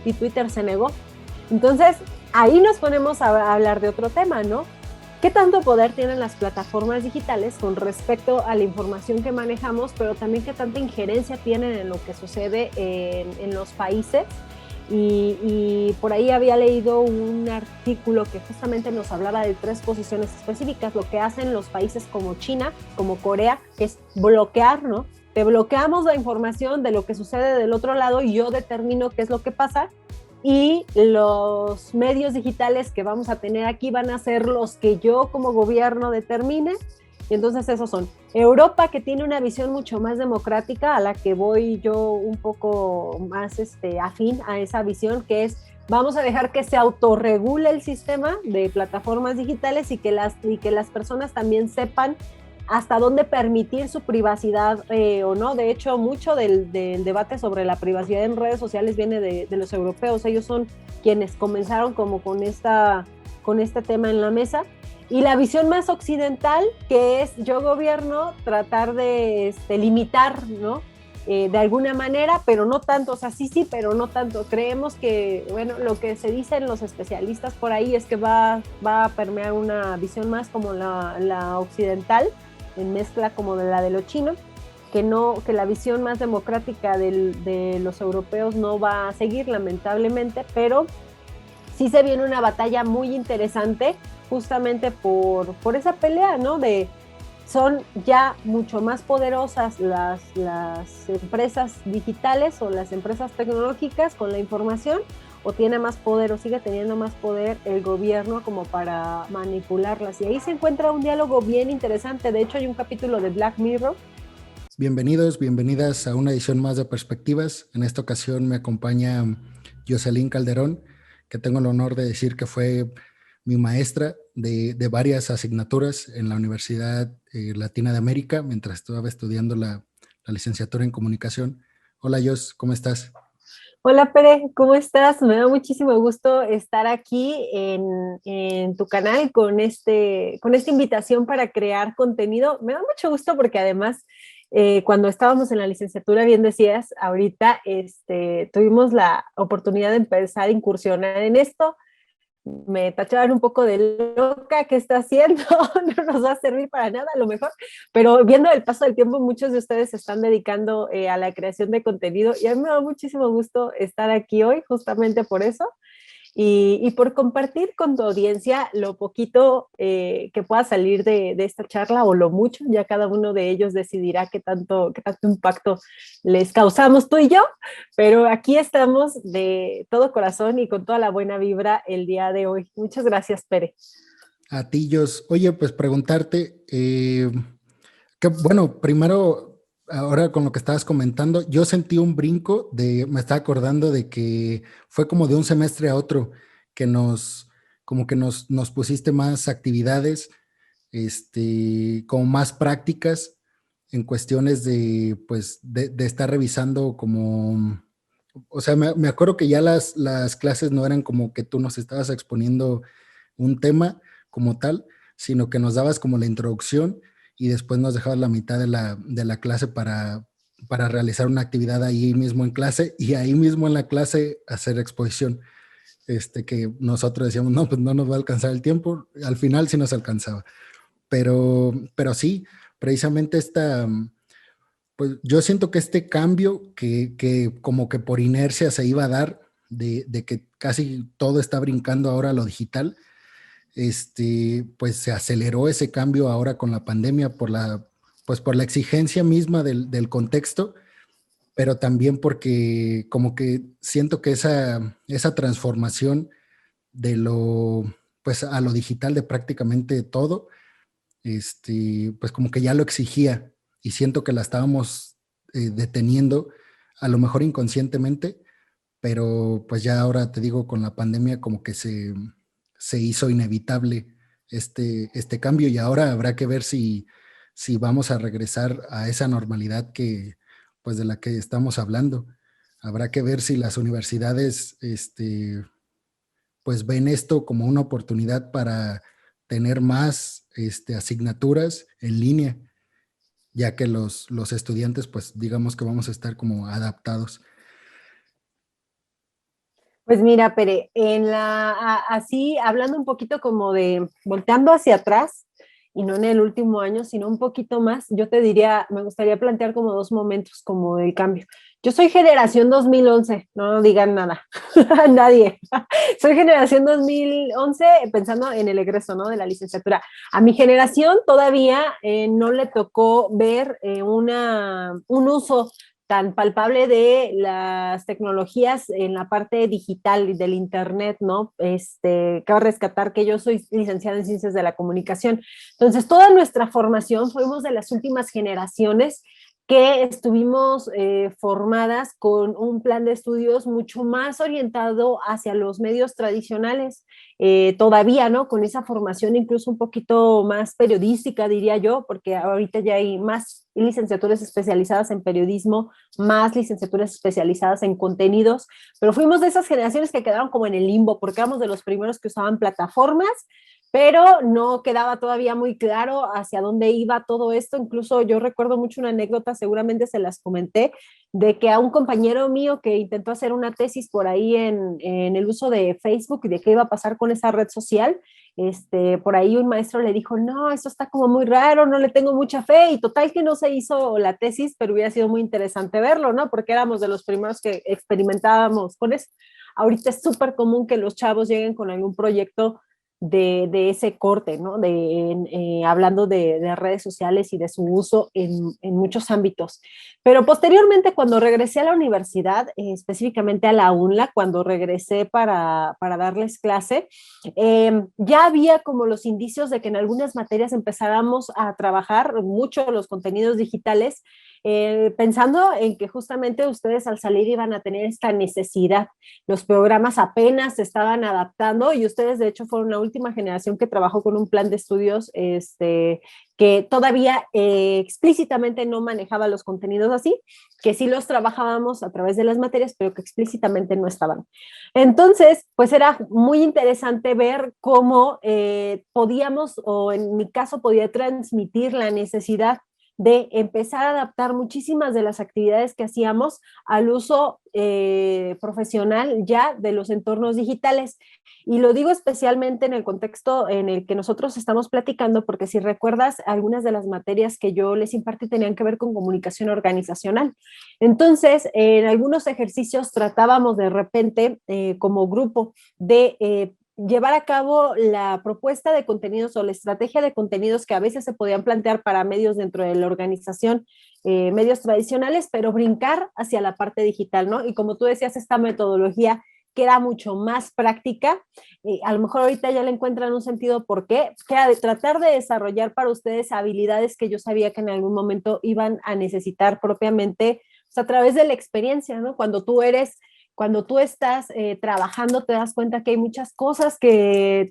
y Twitter se negó. Entonces, ahí nos ponemos a hablar de otro tema, ¿no? ¿Qué tanto poder tienen las plataformas digitales con respecto a la información que manejamos, pero también qué tanta injerencia tienen en lo que sucede en los países? Y por ahí había leído un artículo que justamente nos hablaba de 3 posiciones específicas, lo que hacen los países como China, como Corea, que es bloquear, ¿no? Te bloqueamos la información de lo que sucede del otro lado y yo determino qué es lo que pasa, y los medios digitales que vamos a tener aquí van a ser los que yo como gobierno determine. Y entonces esos son Europa, que tiene una visión mucho más democrática, a la que voy yo un poco más afín a esa visión, que es vamos a dejar que se autorregule el sistema de plataformas digitales y que las personas también sepan hasta dónde permitir su privacidad o no. De hecho, mucho del debate sobre la privacidad en redes sociales viene de los europeos. Ellos son quienes comenzaron como con este tema en la mesa. Y la visión más occidental, que es yo gobierno, tratar de limitar, ¿no? De alguna manera, pero no tanto, o sea, sí, pero no tanto. Creemos que, bueno, lo que se dicen los especialistas por ahí es que va a permear una visión más como la occidental, en mezcla como de la de lo chino, que la visión más democrática de los europeos no va a seguir, lamentablemente, pero sí se viene una batalla muy interesante justamente por esa pelea, ¿no? Son ya mucho más poderosas las empresas digitales o las empresas tecnológicas con la información, o tiene más poder o sigue teniendo más poder el gobierno como para manipularlas. Y ahí se encuentra un diálogo bien interesante. De hecho, hay un capítulo de Black Mirror. Bienvenidos, bienvenidas a una edición más de Perspectivas. En esta ocasión me acompaña Jocelyn Calderón, que tengo el honor de decir que fue mi maestra de varias asignaturas en la Universidad Latina de América, mientras estaba estudiando la licenciatura en comunicación. Hola Jos, ¿cómo estás? Hola Pere, ¿cómo estás? Me da muchísimo gusto estar aquí en tu canal con esta invitación para crear contenido. Me da mucho gusto porque además cuando estábamos en la licenciatura, bien decías, ahorita tuvimos la oportunidad de empezar a incursionar en esto. Me tachaban un poco de loca, ¿qué está haciendo? No nos va a servir para nada a lo mejor, pero viendo el paso del tiempo, muchos de ustedes se están dedicando a la creación de contenido y a mí me da muchísimo gusto estar aquí hoy justamente por eso y por compartir con tu audiencia lo poquito que pueda salir de esta charla o lo mucho. Ya cada uno de ellos decidirá qué tanto impacto les causamos tú y yo, pero aquí estamos de todo corazón y con toda la buena vibra el día de hoy. Muchas gracias, Pere. A ti, Jos. Oye, pues preguntarte, que bueno, primero, ahora con lo que estabas comentando, yo sentí un brinco me estaba acordando de que fue como de un semestre a otro que como que nos pusiste más actividades, como más prácticas en cuestiones pues, de estar revisando como, o sea, me acuerdo que ya las clases no eran como que tú nos estabas exponiendo un tema como tal, sino que nos dabas como la introducción y después nos dejabas la mitad de la clase para realizar una actividad ahí mismo en clase y ahí mismo en la clase hacer exposición. Que nosotros decíamos, no, pues no nos va a alcanzar el tiempo, al final sí nos alcanzaba, pero sí, precisamente pues yo siento que este cambio que como que por inercia se iba a dar, de que casi todo está brincando ahora a lo digital, pues se aceleró ese cambio ahora con la pandemia pues por la exigencia misma del contexto, pero también porque como que siento que esa transformación de pues a lo digital de prácticamente todo, pues como que ya lo exigía y siento que la estábamos deteniendo, a lo mejor inconscientemente, pero pues ya ahora te digo, con la pandemia como que se hizo inevitable este cambio y ahora habrá que ver si vamos a regresar a esa normalidad pues de la que estamos hablando. Habrá que ver si las universidades, pues ven esto como una oportunidad para tener más asignaturas en línea, ya que los estudiantes, pues digamos que vamos a estar como adaptados. Pues mira, Pere, así hablando un poquito como de volteando hacia atrás, y no en el último año, sino un poquito más, yo te diría, me gustaría plantear como dos momentos como del cambio. Yo soy generación 2011, no digan nada, a nadie. Soy generación 2011 pensando en el egreso, ¿no? De la licenciatura. A mi generación todavía no le tocó ver un uso tan palpable de las tecnologías en la parte digital del Internet, ¿no? Cabe rescatar que yo soy licenciada en Ciencias de la Comunicación. Entonces, toda nuestra formación fuimos de las últimas generaciones que estuvimos formadas con un plan de estudios mucho más orientado hacia los medios tradicionales, todavía, ¿no? Con esa formación incluso un poquito más periodística, diría yo, porque ahorita ya hay más licenciaturas especializadas en periodismo, más licenciaturas especializadas en contenidos, pero fuimos de esas generaciones que quedaron como en el limbo, porque éramos de los primeros que usaban plataformas, pero no quedaba todavía muy claro hacia dónde iba todo esto. Incluso yo recuerdo mucho una anécdota, seguramente se las comenté, de que a un compañero mío que intentó hacer una tesis por ahí en el uso de Facebook y de qué iba a pasar con esa red social, por ahí un maestro le dijo, no, eso está como muy raro, no le tengo mucha fe, y total que no se hizo la tesis, pero hubiera sido muy interesante verlo, ¿no? Porque éramos de los primeros que experimentábamos con eso. Ahorita es súper común que los chavos lleguen con algún proyecto de ese corte, ¿no? Hablando de redes sociales y de su uso en muchos ámbitos. Pero posteriormente, cuando regresé a la universidad, específicamente a la UNLA, cuando regresé para darles clase, ya había como los indicios de que en algunas materias empezáramos a trabajar mucho los contenidos digitales, pensando en que justamente ustedes al salir iban a tener esta necesidad. Los programas apenas se estaban adaptando y ustedes de hecho fueron la última generación que trabajó con un plan de estudios que todavía explícitamente no manejaba los contenidos así, que sí los trabajábamos a través de las materias, pero que explícitamente no estaban. Entonces, pues era muy interesante ver cómo podíamos, o en mi caso podía transmitir la necesidad de empezar a adaptar muchísimas de las actividades que hacíamos al uso profesional ya de los entornos digitales. Y lo digo especialmente en el contexto en el que nosotros estamos platicando, porque si recuerdas, algunas de las materias que yo les impartí tenían que ver con comunicación organizacional. Entonces, en algunos ejercicios tratábamos de repente como grupo de llevar a cabo la propuesta de contenidos o la estrategia de contenidos que a veces se podían plantear para medios dentro de la organización, medios tradicionales, pero brincar hacia la parte digital, ¿no? Y como tú decías, esta metodología que era mucho más práctica, a lo mejor ahorita ya le encuentran un sentido por qué, que era de tratar de desarrollar para ustedes habilidades que yo sabía que en algún momento iban a necesitar propiamente, o sea, a través de la experiencia, ¿no? Cuando tú estás trabajando, te das cuenta que hay muchas cosas que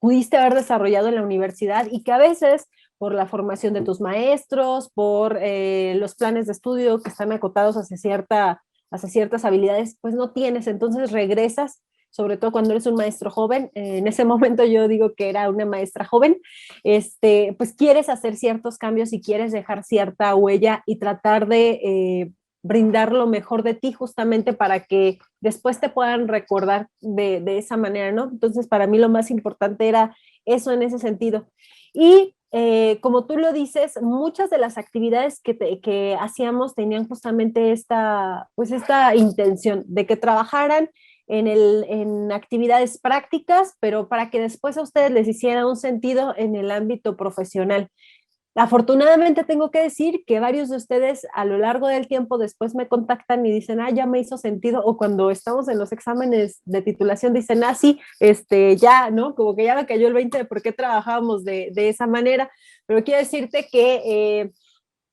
pudiste haber desarrollado en la universidad y que a veces por la formación de tus maestros, por los planes de estudio que están acotados hacia ciertas habilidades, pues no tienes. Entonces regresas, sobre todo cuando eres un maestro joven. En ese momento yo digo que era una maestra joven, pues quieres hacer ciertos cambios y quieres dejar cierta huella y tratar de brindar lo mejor de ti justamente para que después te puedan recordar de esa manera, ¿no? Entonces, para mí lo más importante era eso en ese sentido. Y como tú lo dices, muchas de las actividades que hacíamos tenían justamente pues esta intención de que trabajaran en actividades prácticas, pero para que después a ustedes les hiciera un sentido en el ámbito profesional. Afortunadamente tengo que decir que varios de ustedes a lo largo del tiempo después me contactan y dicen, ya me hizo sentido, o cuando estamos en los exámenes de titulación dicen, sí, ya, ¿no? Como que ya me cayó el 20 de por qué trabajábamos de esa manera, pero quiero decirte que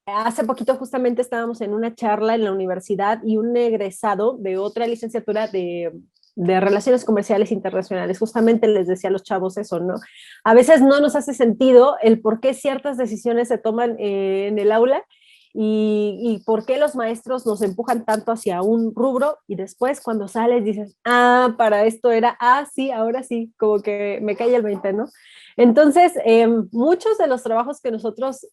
hace poquito justamente estábamos en una charla en la universidad y un egresado de otra licenciatura de Relaciones Comerciales Internacionales, justamente les decía a los chavos eso, ¿no? A veces no nos hace sentido el por qué ciertas decisiones se toman en el aula y por qué los maestros nos empujan tanto hacia un rubro y después cuando sales dices, ah, para esto era, ah, sí, ahora sí, como que me cae el 20, ¿no? Entonces, muchos de los trabajos que nosotros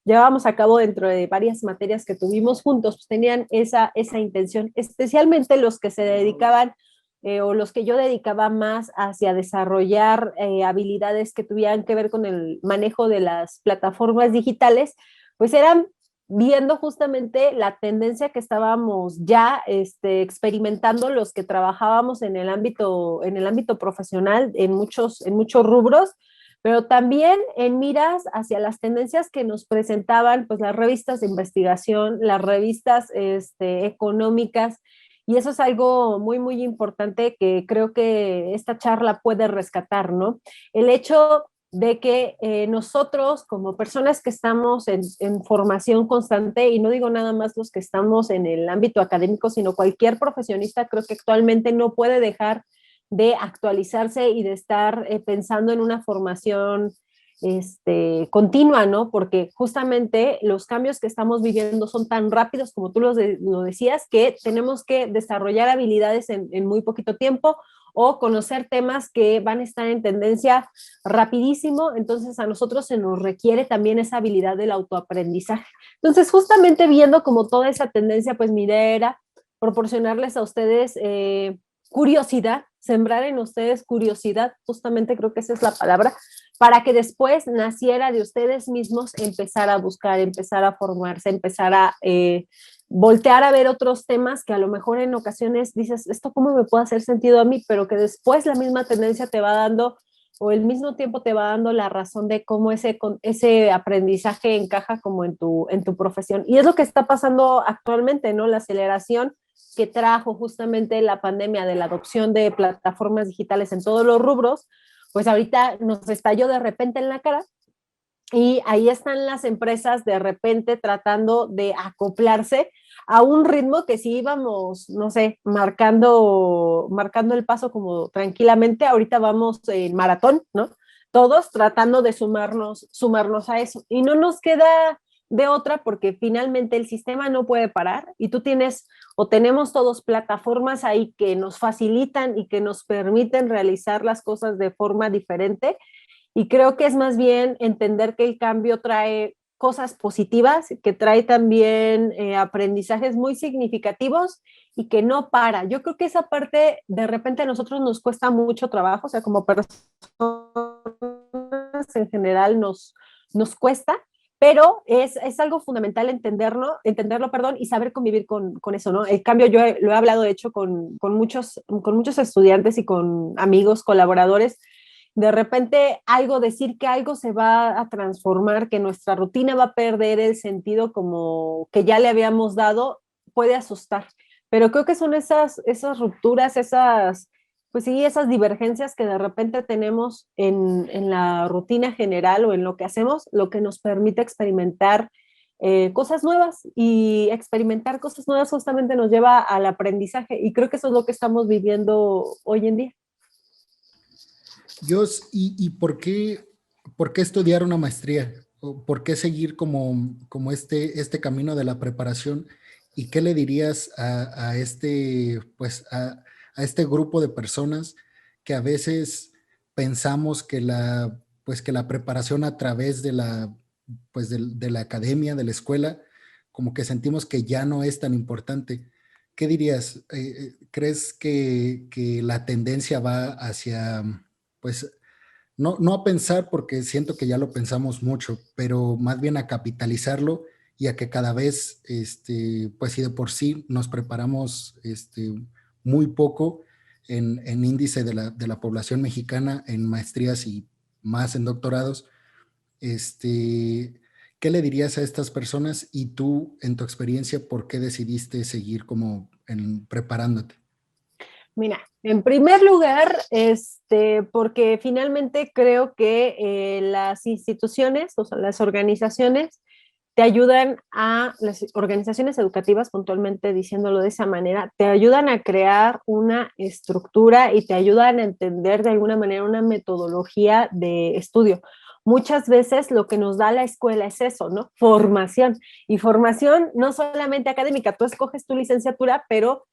llevábamos a cabo dentro de varias materias que tuvimos juntos, pues tenían esa intención, especialmente los que se dedicaban o los que yo dedicaba más hacia desarrollar habilidades que tuvieran que ver con el manejo de las plataformas digitales, pues eran viendo justamente la tendencia que estábamos ya experimentando los que trabajábamos en el ámbito profesional en muchos rubros, pero también en miras hacia las tendencias que nos presentaban pues las revistas de investigación, las revistas económicas, y eso es algo muy, muy importante que creo que esta charla puede rescatar, ¿no? El hecho de que nosotros como personas que estamos en formación constante, y no digo nada más los que estamos en el ámbito académico, sino cualquier profesionista, creo que actualmente no puede dejar de actualizarse y de estar pensando en una formación continua, ¿no? Porque justamente los cambios que estamos viviendo son tan rápidos, como tú lo decías, que tenemos que desarrollar habilidades en muy poquito tiempo o conocer temas que van a estar en tendencia rapidísimo, entonces a nosotros se nos requiere también esa habilidad del autoaprendizaje. Entonces, justamente viendo como toda esa tendencia, pues mi idea era proporcionarles a ustedes curiosidad, sembrar en ustedes curiosidad, justamente creo que esa es la palabra, para que después naciera de ustedes mismos empezar a buscar, empezar a formarse, empezar a voltear a ver otros temas que a lo mejor en ocasiones dices, ¿esto cómo me puede hacer sentido a mí? Pero que después la misma tendencia te va dando o el mismo tiempo te va dando la razón de cómo ese aprendizaje encaja como en tu profesión. Y es lo que está pasando actualmente, ¿no? La aceleración que trajo justamente la pandemia de la adopción de plataformas digitales en todos los rubros, pues ahorita nos estalló de repente en la cara y ahí están las empresas de repente tratando de acoplarse a un ritmo que si íbamos, no sé, marcando el paso como tranquilamente, ahorita vamos en maratón, ¿no? Todos tratando de sumarnos a eso. Y no nos queda de otra porque finalmente el sistema no puede parar y tú tienes o tenemos todos plataformas ahí que nos facilitan y que nos permiten realizar las cosas de forma diferente, y creo que es más bien entender que el cambio trae cosas positivas, que trae también aprendizajes muy significativos y que no para. Yo creo que esa parte de repente a nosotros nos cuesta mucho trabajo, o sea, como personas en general nos cuesta, pero es algo fundamental entenderlo, perdón, y saber convivir con eso, ¿no? El cambio yo lo he hablado, de hecho, con muchos estudiantes y con amigos, colaboradores, de repente decir que algo se va a transformar, que nuestra rutina va a perder el sentido como que ya le habíamos dado, puede asustar. Pero creo que son esas rupturas, pues sí, esas divergencias que de repente tenemos en la rutina general o en lo que hacemos, lo que nos permite experimentar cosas nuevas, y experimentar cosas nuevas justamente nos lleva al aprendizaje, y creo que eso es lo que estamos viviendo hoy en día. ¿Y por qué estudiar una maestría? ¿O por qué seguir como este camino de la preparación? ¿Y qué le dirías pues, a este grupo de personas que a veces pensamos pues, que la preparación a través pues, de la academia, de la escuela, como que sentimos que ya no es tan importante? ¿Qué dirías? ¿Crees que la tendencia va hacia pues no a pensar, porque siento que ya lo pensamos mucho, pero más bien a capitalizarlo y a que cada vez, pues si de por sí nos preparamos muy poco en índice de la población mexicana en maestrías y más en doctorados, ¿qué le dirías a estas personas? Y tú, en tu experiencia, ¿por qué decidiste seguir preparándote? Mira, en primer lugar, porque finalmente creo que las instituciones, o sea, las organizaciones, las organizaciones educativas, puntualmente diciéndolo de esa manera, te ayudan a crear una estructura y te ayudan a entender de alguna manera una metodología de estudio. muchas veces lo que nos da la escuela es eso, ¿no? Formación. Y formación no solamente académica, tú escoges tu licenciatura, pero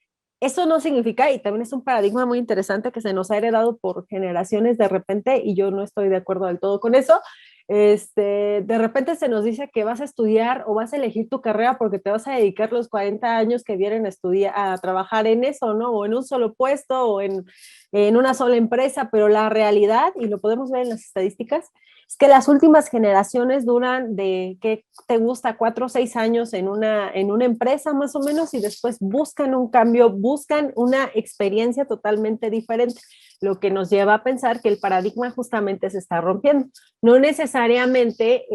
eso no significa, y también es un paradigma muy interesante que se nos ha heredado por generaciones de repente, y yo no estoy de acuerdo del todo con eso. De repente se nos dice que vas a estudiar o vas a elegir tu carrera porque te vas a dedicar los 40 años que vienen a estudiar, a trabajar en eso, ¿no? O en un solo puesto o en una sola empresa, pero la realidad, y lo podemos ver en las estadísticas, es que las últimas generaciones duran de, ¿qué te gusta? 4 o 6 años en una empresa más o menos y después buscan un cambio, buscan una experiencia totalmente diferente, lo que nos lleva a pensar que el paradigma justamente se está rompiendo. No necesariamente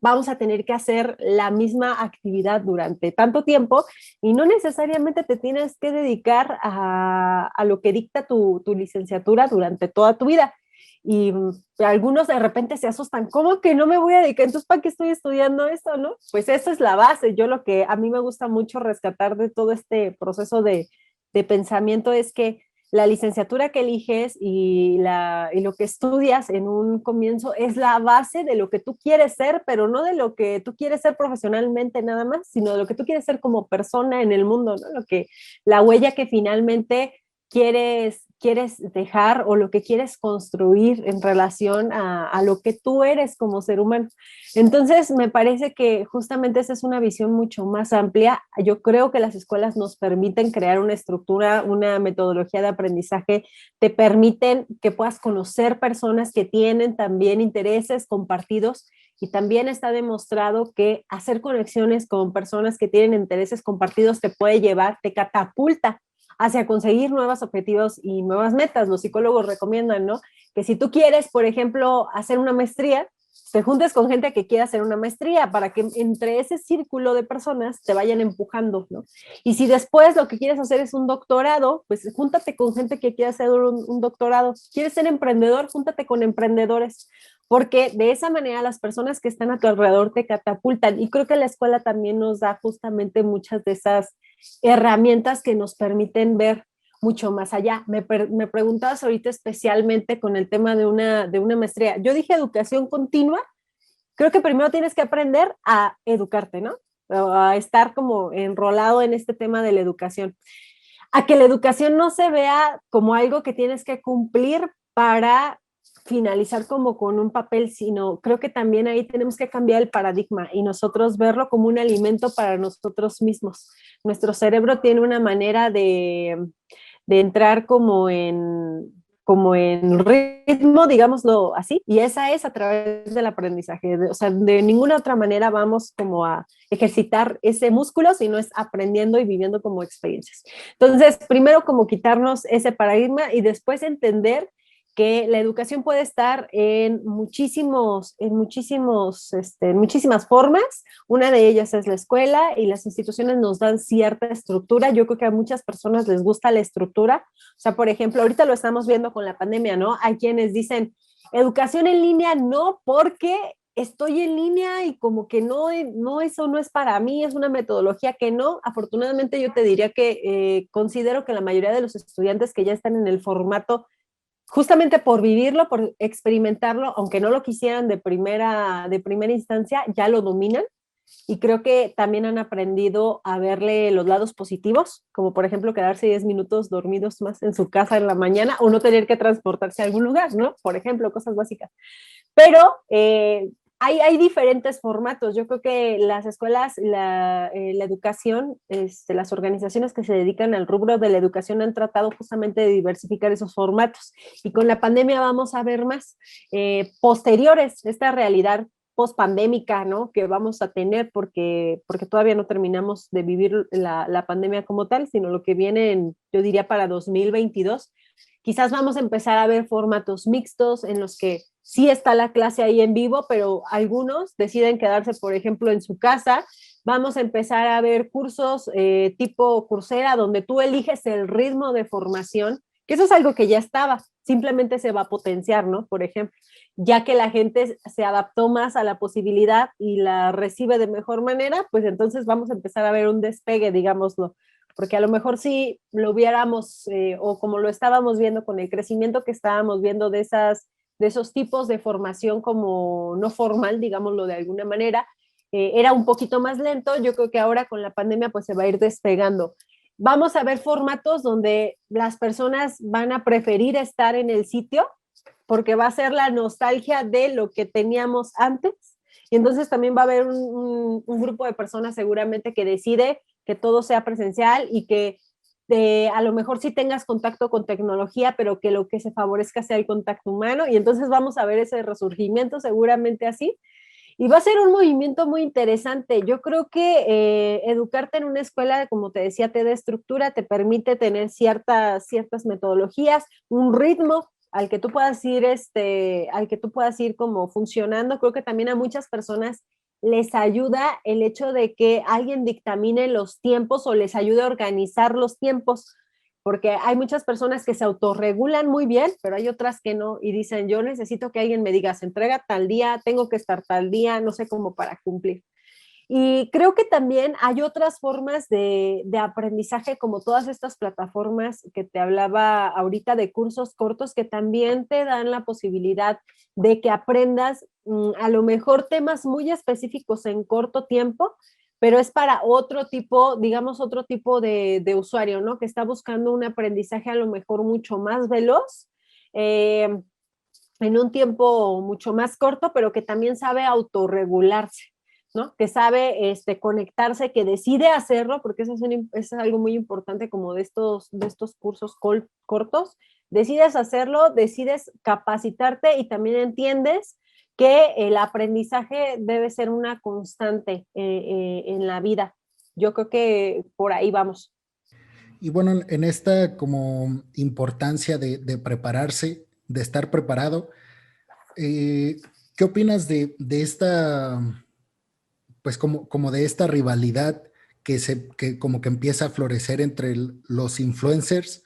vamos a tener que hacer la misma actividad durante tanto tiempo y no necesariamente te tienes que dedicar a lo que dicta tu licenciatura durante toda tu vida. Y algunos de repente se asustan, ¿cómo que no me voy a dedicar? Entonces, ¿para qué estoy estudiando esto, no? Pues eso es la base. Yo lo que a mí me gusta mucho rescatar de todo este proceso de pensamiento es que la licenciatura que eliges y lo que estudias en un comienzo es la base de lo que tú quieres ser, pero no de lo que tú quieres ser profesionalmente nada más, sino de lo que tú quieres ser como persona en el mundo, ¿no? La huella que finalmente quieres dejar o lo que quieres construir en relación a lo que tú eres como ser humano. Entonces, me parece que justamente esa es una visión mucho más amplia. Yo creo que las escuelas nos permiten crear una estructura, una metodología de aprendizaje, te permiten que puedas conocer personas que tienen también intereses compartidos y también está demostrado que hacer conexiones con personas que tienen intereses compartidos te puede llevar, te catapulta hacia conseguir nuevos objetivos y nuevas metas. Los psicólogos recomiendan, ¿no? Que si tú quieres, por ejemplo, hacer una maestría, te juntes con gente que quiera hacer una maestría para que entre ese círculo de personas te vayan empujando, ¿no? Y si después lo que quieres hacer es un doctorado, pues júntate con gente que quiera hacer un doctorado. ¿Quieres ser emprendedor? Júntate con emprendedores, porque de esa manera las personas que están a tu alrededor te catapultan. Y creo que la escuela también nos da justamente muchas de esas herramientas que nos permiten ver mucho más allá. Me preguntabas ahorita especialmente con el tema de una maestría. Yo dije educación continua. Creo que primero tienes que aprender a educarte, ¿no? A estar como enrolado en este tema de la educación. A que la educación no se vea como algo que tienes que cumplir para finalizar como con un papel, sino creo que también ahí tenemos que cambiar el paradigma y nosotros verlo como un alimento para nosotros mismos. Nuestro cerebro tiene una manera de entrar como en ritmo, digámoslo así, y esa es a través del aprendizaje. O sea, de ninguna otra manera vamos como a ejercitar ese músculo, sino es aprendiendo y viviendo como experiencias. Entonces, primero como quitarnos ese paradigma y después entender que la educación puede estar en muchísimas formas. Una de ellas es la escuela y las instituciones nos dan cierta estructura. Yo creo que a muchas personas les gusta la estructura. O sea, por ejemplo, ahorita lo estamos viendo con la pandemia, ¿no? Hay quienes dicen, educación en línea no, porque estoy en línea y como que no, eso no es para mí, es una metodología que no. Afortunadamente yo te diría que considero que la mayoría de los estudiantes que ya están en el formato justamente por vivirlo, por experimentarlo, aunque no lo quisieran de primera instancia, ya lo dominan y creo que también han aprendido a verle los lados positivos, como por ejemplo quedarse 10 minutos dormidos más en su casa en la mañana o no tener que transportarse a algún lugar, ¿no? Por ejemplo, cosas básicas. Pero hay diferentes formatos. Yo creo que las escuelas, la educación, las organizaciones que se dedican al rubro de la educación han tratado justamente de diversificar esos formatos. Y con la pandemia vamos a ver más posteriores, esta realidad post-pandémica, ¿no? Que vamos a tener porque todavía no terminamos de vivir la pandemia como tal, sino lo que viene, yo diría, para 2022. Quizás vamos a empezar a ver formatos mixtos en los que sí está la clase ahí en vivo, pero algunos deciden quedarse, por ejemplo, en su casa. Vamos a empezar a ver cursos tipo Coursera, donde tú eliges el ritmo de formación, que eso es algo que ya estaba, simplemente se va a potenciar, ¿no? Por ejemplo, ya que la gente se adaptó más a la posibilidad y la recibe de mejor manera, pues entonces vamos a empezar a ver un despegue, digámoslo, porque a lo mejor si lo viéramos o como lo estábamos viendo con el crecimiento que estábamos viendo de esas de esos tipos de formación como no formal, digámoslo de alguna manera, era un poquito más lento. Yo creo que ahora con la pandemia pues se va a ir despegando. Vamos a ver formatos donde las personas van a preferir estar en el sitio porque va a ser la nostalgia de lo que teníamos antes. Y entonces también va a haber un grupo de personas seguramente que decide que todo sea presencial y que a lo mejor sí tengas contacto con tecnología, pero que lo que se favorezca sea el contacto humano. Y entonces vamos a ver ese resurgimiento seguramente así. Y va a ser un movimiento muy interesante. Yo creo que educarte en una escuela, como te decía, te da estructura, te permite tener ciertas metodologías, un ritmo al que tú puedas ir, al que tú puedas ir como funcionando. Creo que también a muchas personas les ayuda el hecho de que alguien dictamine los tiempos o les ayude a organizar los tiempos, porque hay muchas personas que se autorregulan muy bien, pero hay otras que no y dicen, yo necesito que alguien me diga, se entrega tal día, tengo que estar tal día, no sé cómo para cumplir. Y creo que también hay otras formas de aprendizaje, como todas estas plataformas que te hablaba ahorita de cursos cortos, que también te dan la posibilidad de que aprendas a lo mejor temas muy específicos en corto tiempo, pero es para otro tipo, digamos, otro tipo de usuario, ¿no? Que está buscando un aprendizaje a lo mejor mucho más veloz. Eh, en un tiempo mucho más corto, pero que también sabe autorregularse, ¿no? Que sabe conectarse, que decide hacerlo, porque eso es algo muy importante como de estos cursos cortos. Decides hacerlo, decides capacitarte y también entiendes que el aprendizaje debe ser una constante en la vida. Yo creo que por ahí vamos. Y bueno, en esta como importancia de prepararse, de estar preparado, eh, ¿qué opinas de esta, pues como de esta rivalidad que como que empieza a florecer entre los influencers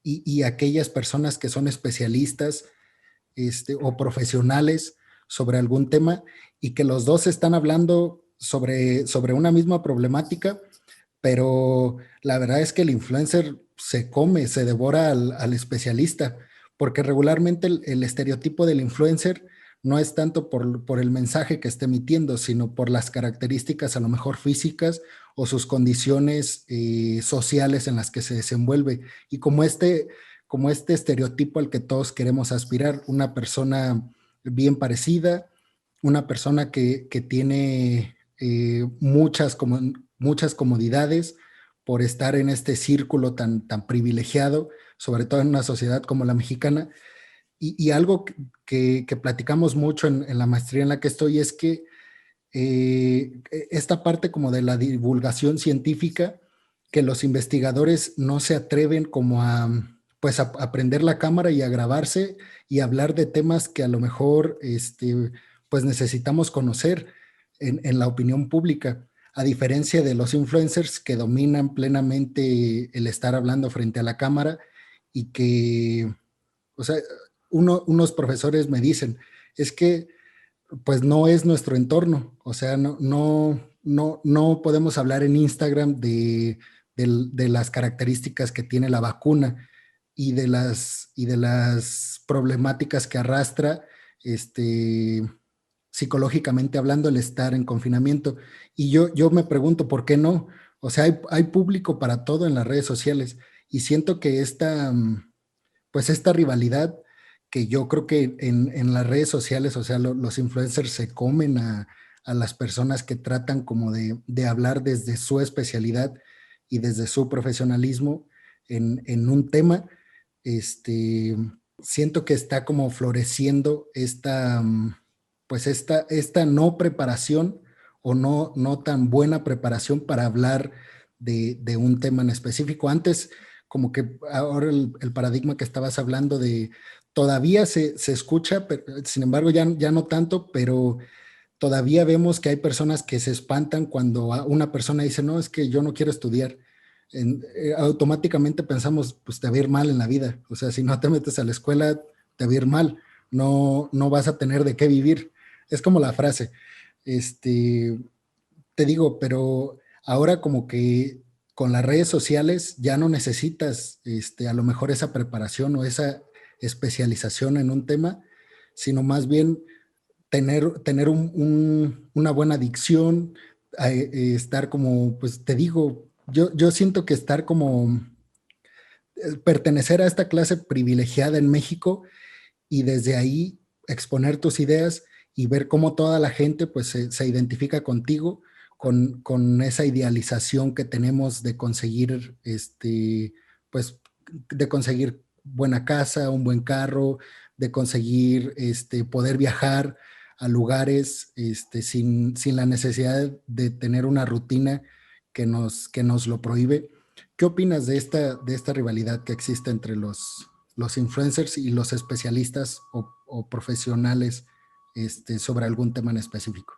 y aquellas personas que son especialistas o profesionales sobre algún tema y que los dos están hablando sobre una misma problemática, pero la verdad es que el influencer se come, se devora al especialista, porque regularmente el estereotipo del influencer no es tanto por el mensaje que esté emitiendo, sino por las características a lo mejor físicas o sus condiciones sociales en las que se desenvuelve. Y como este estereotipo al que todos queremos aspirar, una persona bien parecida, una persona que tiene muchas comodidades por estar en este círculo tan privilegiado, sobre todo en una sociedad como la mexicana. Y algo que platicamos mucho en la maestría en la que estoy es que esta parte como de la divulgación científica, que los investigadores no se atreven como pues a prender la cámara y a grabarse y hablar de temas que a lo mejor pues necesitamos conocer en la opinión pública, a diferencia de los influencers que dominan plenamente el estar hablando frente a la cámara y que, o sea, unos profesores me dicen, es que pues no es nuestro entorno, o sea, no podemos hablar en Instagram de las características que tiene la vacuna y de las problemáticas que arrastra psicológicamente hablando el estar en confinamiento. Y yo me pregunto, ¿por qué no? O sea, hay público para todo en las redes sociales y siento que pues esta rivalidad que yo creo que en las redes sociales, o sea, los influencers se comen a las personas que tratan como de hablar desde su especialidad y desde su profesionalismo en un tema. este, Siento que está como floreciendo pues esta no preparación o no tan buena preparación para hablar de un tema en específico. Antes, como que ahora el paradigma que estabas hablando de todavía se escucha, pero, sin embargo ya no tanto, pero todavía vemos que hay personas que se espantan cuando una persona dice, no, es que yo no quiero estudiar. Automáticamente pensamos, pues te va a ir mal en la vida. O sea, si no te metes a la escuela, te va a ir mal. No vas a tener de qué vivir. Es como la frase. Te digo, pero ahora como que con las redes sociales ya no necesitas a lo mejor esa preparación o esa especialización en un tema, sino más bien tener una buena dicción, estar como, pues te digo, yo siento que estar como, pertenecer a esta clase privilegiada en México y desde ahí exponer tus ideas y ver cómo toda la gente pues se identifica contigo con esa idealización que tenemos de conseguir, pues, de conseguir buena casa, un buen carro, de conseguir poder viajar a lugares sin la necesidad de tener una rutina que nos lo prohíbe. ¿Qué opinas de esta rivalidad que existe entre los influencers y los especialistas o profesionales sobre algún tema en específico?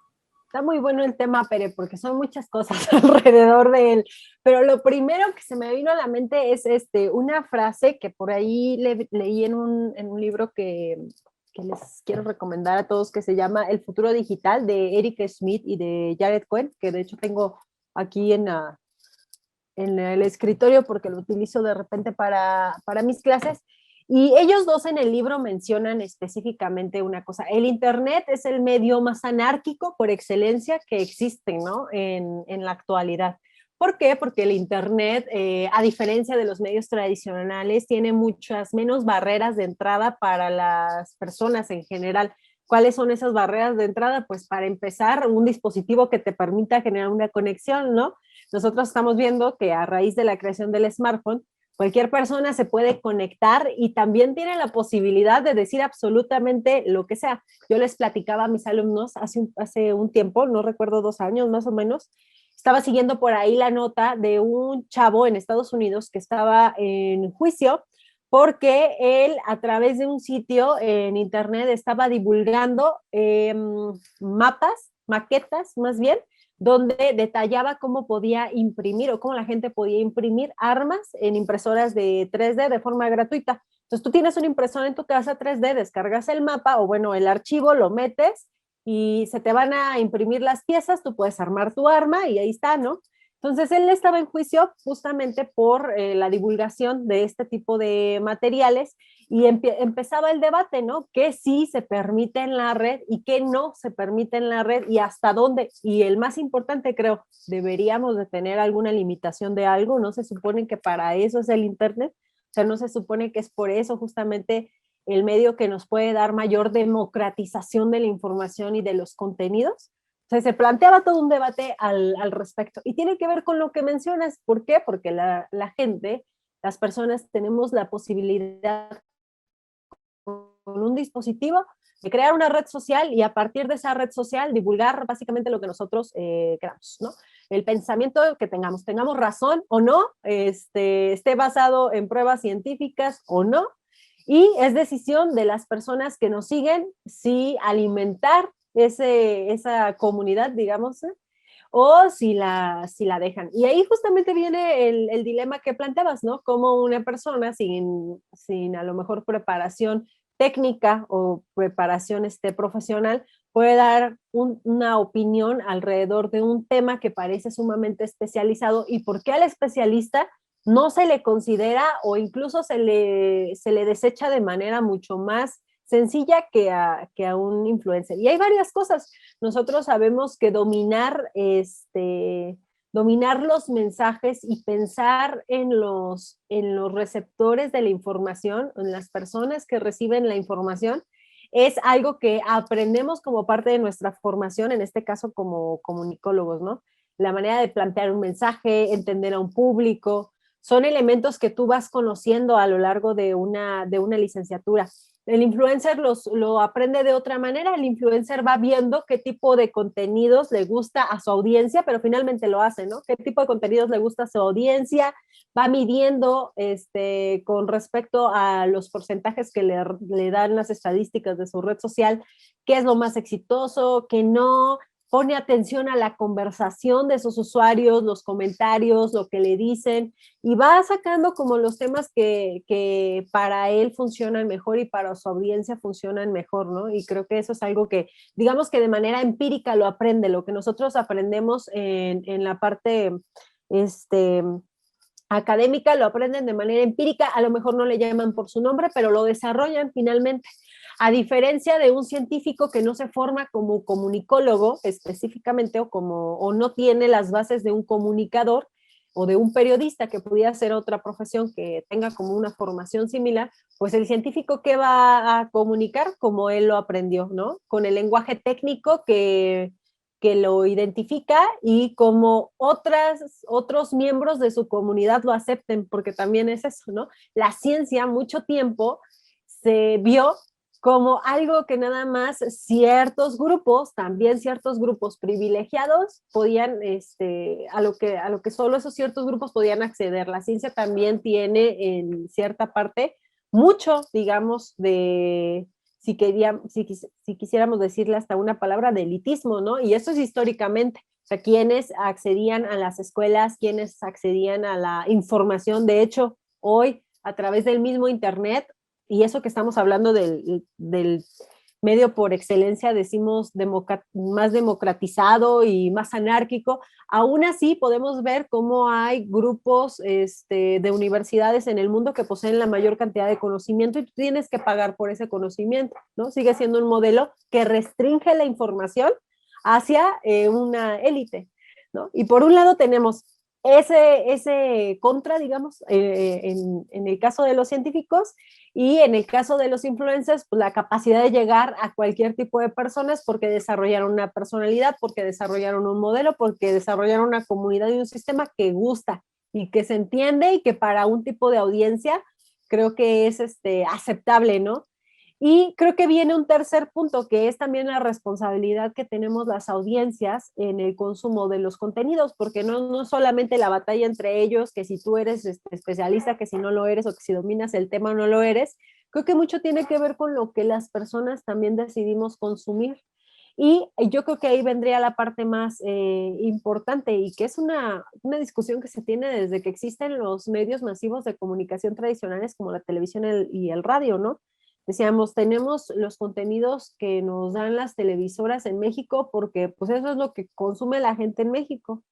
Está muy bueno el tema, Pere, porque son muchas cosas alrededor de él. Pero lo primero que se me vino a la mente es una frase que por ahí leí en un libro que les quiero recomendar a todos, que se llama El futuro digital, de Eric Schmidt y de Jared Cohen, que de hecho tengo aquí en el escritorio porque lo utilizo de repente para mis clases. Y ellos dos en el libro mencionan específicamente una cosa: el Internet es el medio más anárquico por excelencia que existe, ¿no? En la actualidad. ¿Por qué? Porque el Internet, a diferencia de los medios tradicionales, tiene muchas menos barreras de entrada para las personas en general. ¿Cuáles son esas barreras de entrada? Pues para empezar, un dispositivo que te permita generar una conexión, ¿no? Nosotros estamos viendo que a raíz de la creación del smartphone, cualquier persona se puede conectar y también tiene la posibilidad de decir absolutamente lo que sea. Yo les platicaba a mis alumnos hace un tiempo, no recuerdo 2 años más o menos, estaba siguiendo por ahí la nota de un chavo en Estados Unidos que estaba en juicio porque él a través de un sitio en internet estaba divulgando mapas, maquetas más bien, donde detallaba cómo podía imprimir o cómo la gente podía imprimir armas en impresoras de 3D de forma gratuita. Entonces tú tienes una impresora en tu casa 3D, descargas el mapa o bueno, el archivo, lo metes y se te van a imprimir las piezas, tú puedes armar tu arma y ahí está, ¿no? Entonces él estaba en juicio justamente por la divulgación de este tipo de materiales y empezaba el debate, ¿no? ¿Qué sí se permite en la red y qué no se permite en la red y hasta dónde? Y el más importante, creo, deberíamos de tener alguna limitación de algo, ¿no? Se supone que para eso es el Internet, o sea, no se supone que es por eso justamente el medio que nos puede dar mayor democratización de la información y de los contenidos. O sea, se planteaba todo un debate al respecto. Y tiene que ver con lo que mencionas. ¿Por qué? Porque la gente, las personas, tenemos la posibilidad con un dispositivo de crear una red social y a partir de esa red social divulgar básicamente lo que nosotros queramos, ¿no? El pensamiento que tengamos razón o no, esté basado en pruebas científicas o no, y es decisión de las personas que nos siguen si alimentar esa comunidad, digamos, o si la dejan. Y ahí justamente viene el dilema que planteabas, ¿no? Como una persona sin a lo mejor preparación técnica o preparación profesional puede dar una opinión alrededor de un tema que parece sumamente especializado y por qué al especialista no se le considera o incluso se le desecha de manera mucho más sencilla que a un influencer. Y hay varias cosas. Nosotros sabemos que dominar los mensajes y pensar en los receptores de la información, en las personas que reciben la información, es algo que aprendemos como parte de nuestra formación, en este caso como comunicólogos, ¿no? La manera de plantear un mensaje, entender a un público, son elementos que tú vas conociendo a lo largo de una licenciatura. El influencer lo aprende de otra manera, el influencer va viendo qué tipo de contenidos le gusta a su audiencia, pero finalmente lo hace, ¿no? ¿Qué tipo de contenidos le gusta a su audiencia? Va midiendo con respecto a los porcentajes que le dan las estadísticas de su red social, qué es lo más exitoso, qué no, pone atención a la conversación de sus usuarios, los comentarios, lo que le dicen, y va sacando como los temas que para él funcionan mejor y para su audiencia funcionan mejor, ¿no? Y creo que eso es algo que, digamos que de manera empírica lo aprende, lo que nosotros aprendemos en la parte este, académica lo aprenden de manera empírica, a lo mejor no le llaman por su nombre, pero lo desarrollan finalmente. A diferencia de un científico que no se forma como comunicólogo específicamente o no tiene las bases de un comunicador o de un periodista que pudiera ser otra profesión que tenga como una formación similar, pues el científico que va a comunicar como él lo aprendió, ¿no? Con el lenguaje técnico que lo identifica y como otros miembros de su comunidad lo acepten, porque también es eso, ¿no? La ciencia mucho tiempo se vio como algo que nada más ciertos grupos, también ciertos grupos privilegiados, podían, a lo que solo esos ciertos grupos podían acceder. La ciencia también tiene en cierta parte mucho, digamos, si quisiéramos decirle hasta una palabra, de elitismo, ¿no? Y eso es históricamente. O sea, quienes accedían a las escuelas, quienes accedían a la información. De hecho, hoy, a través del mismo Internet, y eso que estamos hablando del medio por excelencia, decimos más democratizado y más anárquico, aún así podemos ver cómo hay grupos de universidades en el mundo que poseen la mayor cantidad de conocimiento y tú tienes que pagar por ese conocimiento, ¿no? Sigue siendo un modelo que restringe la información hacia una élite, ¿no? Y por un lado tenemos ese contra, digamos, en el caso de los científicos, y en el caso de los influencers, pues la capacidad de llegar a cualquier tipo de personas porque desarrollaron una personalidad, porque desarrollaron un modelo, porque desarrollaron una comunidad y un sistema que gusta y que se entiende y que para un tipo de audiencia creo que es aceptable, ¿no? Y creo que viene un tercer punto, que es también la responsabilidad que tenemos las audiencias en el consumo de los contenidos, porque no solamente la batalla entre ellos, que si tú eres especialista, que si no lo eres, o que si dominas el tema no lo eres, creo que mucho tiene que ver con lo que las personas también decidimos consumir. Y yo creo que ahí vendría la parte más importante y que es una discusión que se tiene desde que existen los medios masivos de comunicación tradicionales como la televisión y el radio, ¿no? Decíamos, tenemos los contenidos que nos dan las televisoras en México porque pues eso es lo que consume la gente en México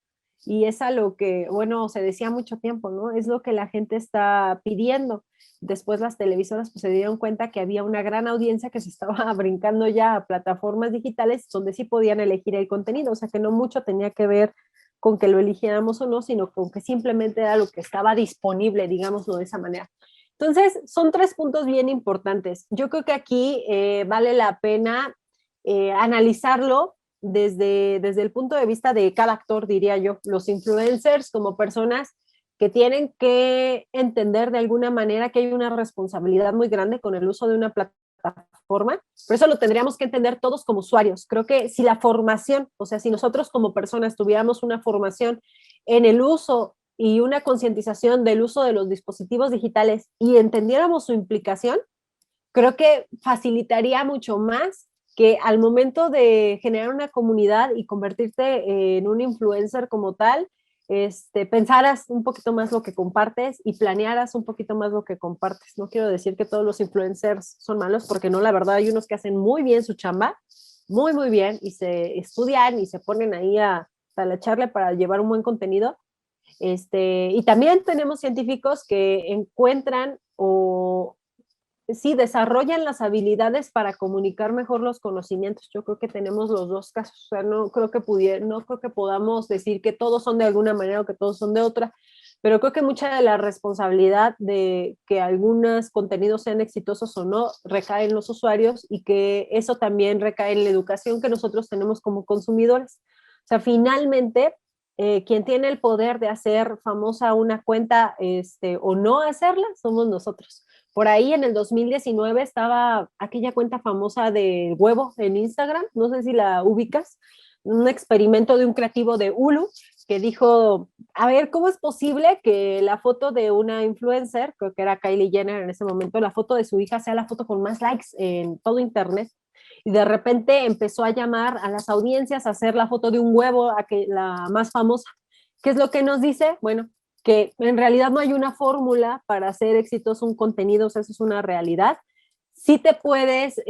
y es a lo que, bueno, se decía mucho tiempo, ¿no? Es lo que la gente está pidiendo. Después las televisoras pues se dieron cuenta que había una gran audiencia que se estaba brincando ya a plataformas digitales donde sí podían elegir el contenido, o sea que no mucho tenía que ver con que lo eligiéramos o no, sino con que simplemente era lo que estaba disponible, digámoslo de esa manera. Entonces, son tres puntos bien importantes. Yo creo que aquí vale la pena analizarlo desde el punto de vista de cada actor, diría yo. Los influencers como personas que tienen que entender de alguna manera que hay una responsabilidad muy grande con el uso de una plataforma. Por eso lo tendríamos que entender todos como usuarios. Creo que si la formación, o sea, si nosotros como personas tuviéramos una formación en el uso y una concientización del uso de los dispositivos digitales y entendiéramos su implicación, creo que facilitaría mucho más que al momento de generar una comunidad y convertirte en un influencer como tal, pensaras un poquito más lo que compartes y planearas un poquito más lo que compartes. No quiero decir que todos los influencers son malos, porque no, la verdad hay unos que hacen muy bien su chamba, muy, muy bien, y se estudian y se ponen ahí a talacharle para llevar un buen contenido, y también tenemos científicos que encuentran o sí desarrollan las habilidades para comunicar mejor los conocimientos. Yo creo que tenemos los dos casos. O sea, no creo que podamos decir que todos son de alguna manera o que todos son de otra, pero creo que mucha de la responsabilidad de que algunos contenidos sean exitosos o no recae en los usuarios y que eso también recae en la educación que nosotros tenemos como consumidores. O sea, finalmente quien tiene el poder de hacer famosa una cuenta o no hacerla somos nosotros. Por ahí en el 2019 estaba aquella cuenta famosa del huevo en Instagram, no sé si la ubicas, un experimento de un creativo de Hulu que dijo, a ver, ¿cómo es posible que la foto de una influencer, creo que era Kylie Jenner en ese momento, la foto de su hija sea la foto con más likes en todo Internet? Y de repente empezó a llamar a las audiencias a hacer la foto de un huevo, la más famosa. ¿Qué es lo que nos dice? Bueno, que en realidad no hay una fórmula para hacer exitoso un contenido, o sea, eso es una realidad. Sí te puedes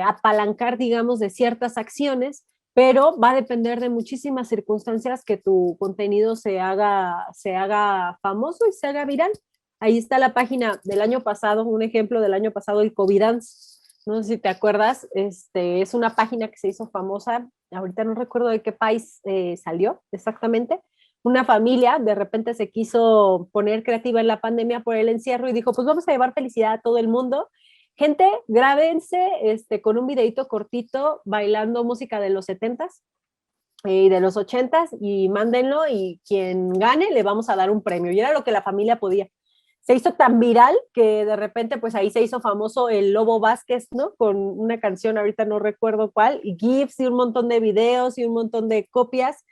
apalancar, digamos, de ciertas acciones, pero va a depender de muchísimas circunstancias que tu contenido se haga famoso y se haga viral. Ahí está la página del año pasado, un ejemplo del año pasado, el COVID Dance, No sé si te acuerdas, es una página que se hizo famosa, ahorita no recuerdo de qué país salió exactamente. Una familia de repente se quiso poner creativa en la pandemia por el encierro y dijo, pues vamos a llevar felicidad a todo el mundo. Gente, grábense con un videito cortito bailando música de los 70s y de los 80s y mándenlo y quien gane le vamos a dar un premio. Y era lo que la familia podía. Se hizo tan viral que de repente pues ahí se hizo famoso el Lobo Vázquez, ¿no? Con una canción, ahorita no recuerdo cuál, y GIFs y un montón de videos y un montón de copias,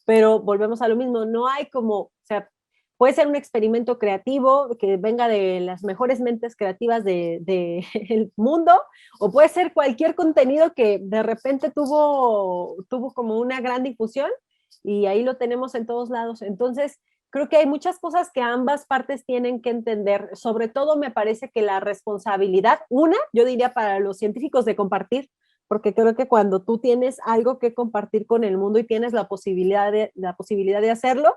pero volvemos a lo mismo, no hay como, o sea, puede ser un experimento creativo que venga de las mejores mentes creativas del mundo, o puede ser cualquier contenido que de repente tuvo como una gran difusión y ahí lo tenemos en todos lados. Entonces, creo que hay muchas cosas que ambas partes tienen que entender. Sobre todo me parece que la responsabilidad, una, yo diría para los científicos de compartir, porque creo que cuando tú tienes algo que compartir con el mundo y tienes la posibilidad de hacerlo,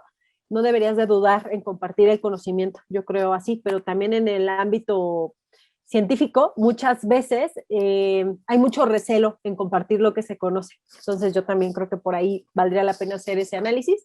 no deberías de dudar en compartir el conocimiento, yo creo así, pero también en el ámbito científico, muchas veces hay mucho recelo en compartir lo que se conoce. Entonces yo también creo que por ahí valdría la pena hacer ese análisis.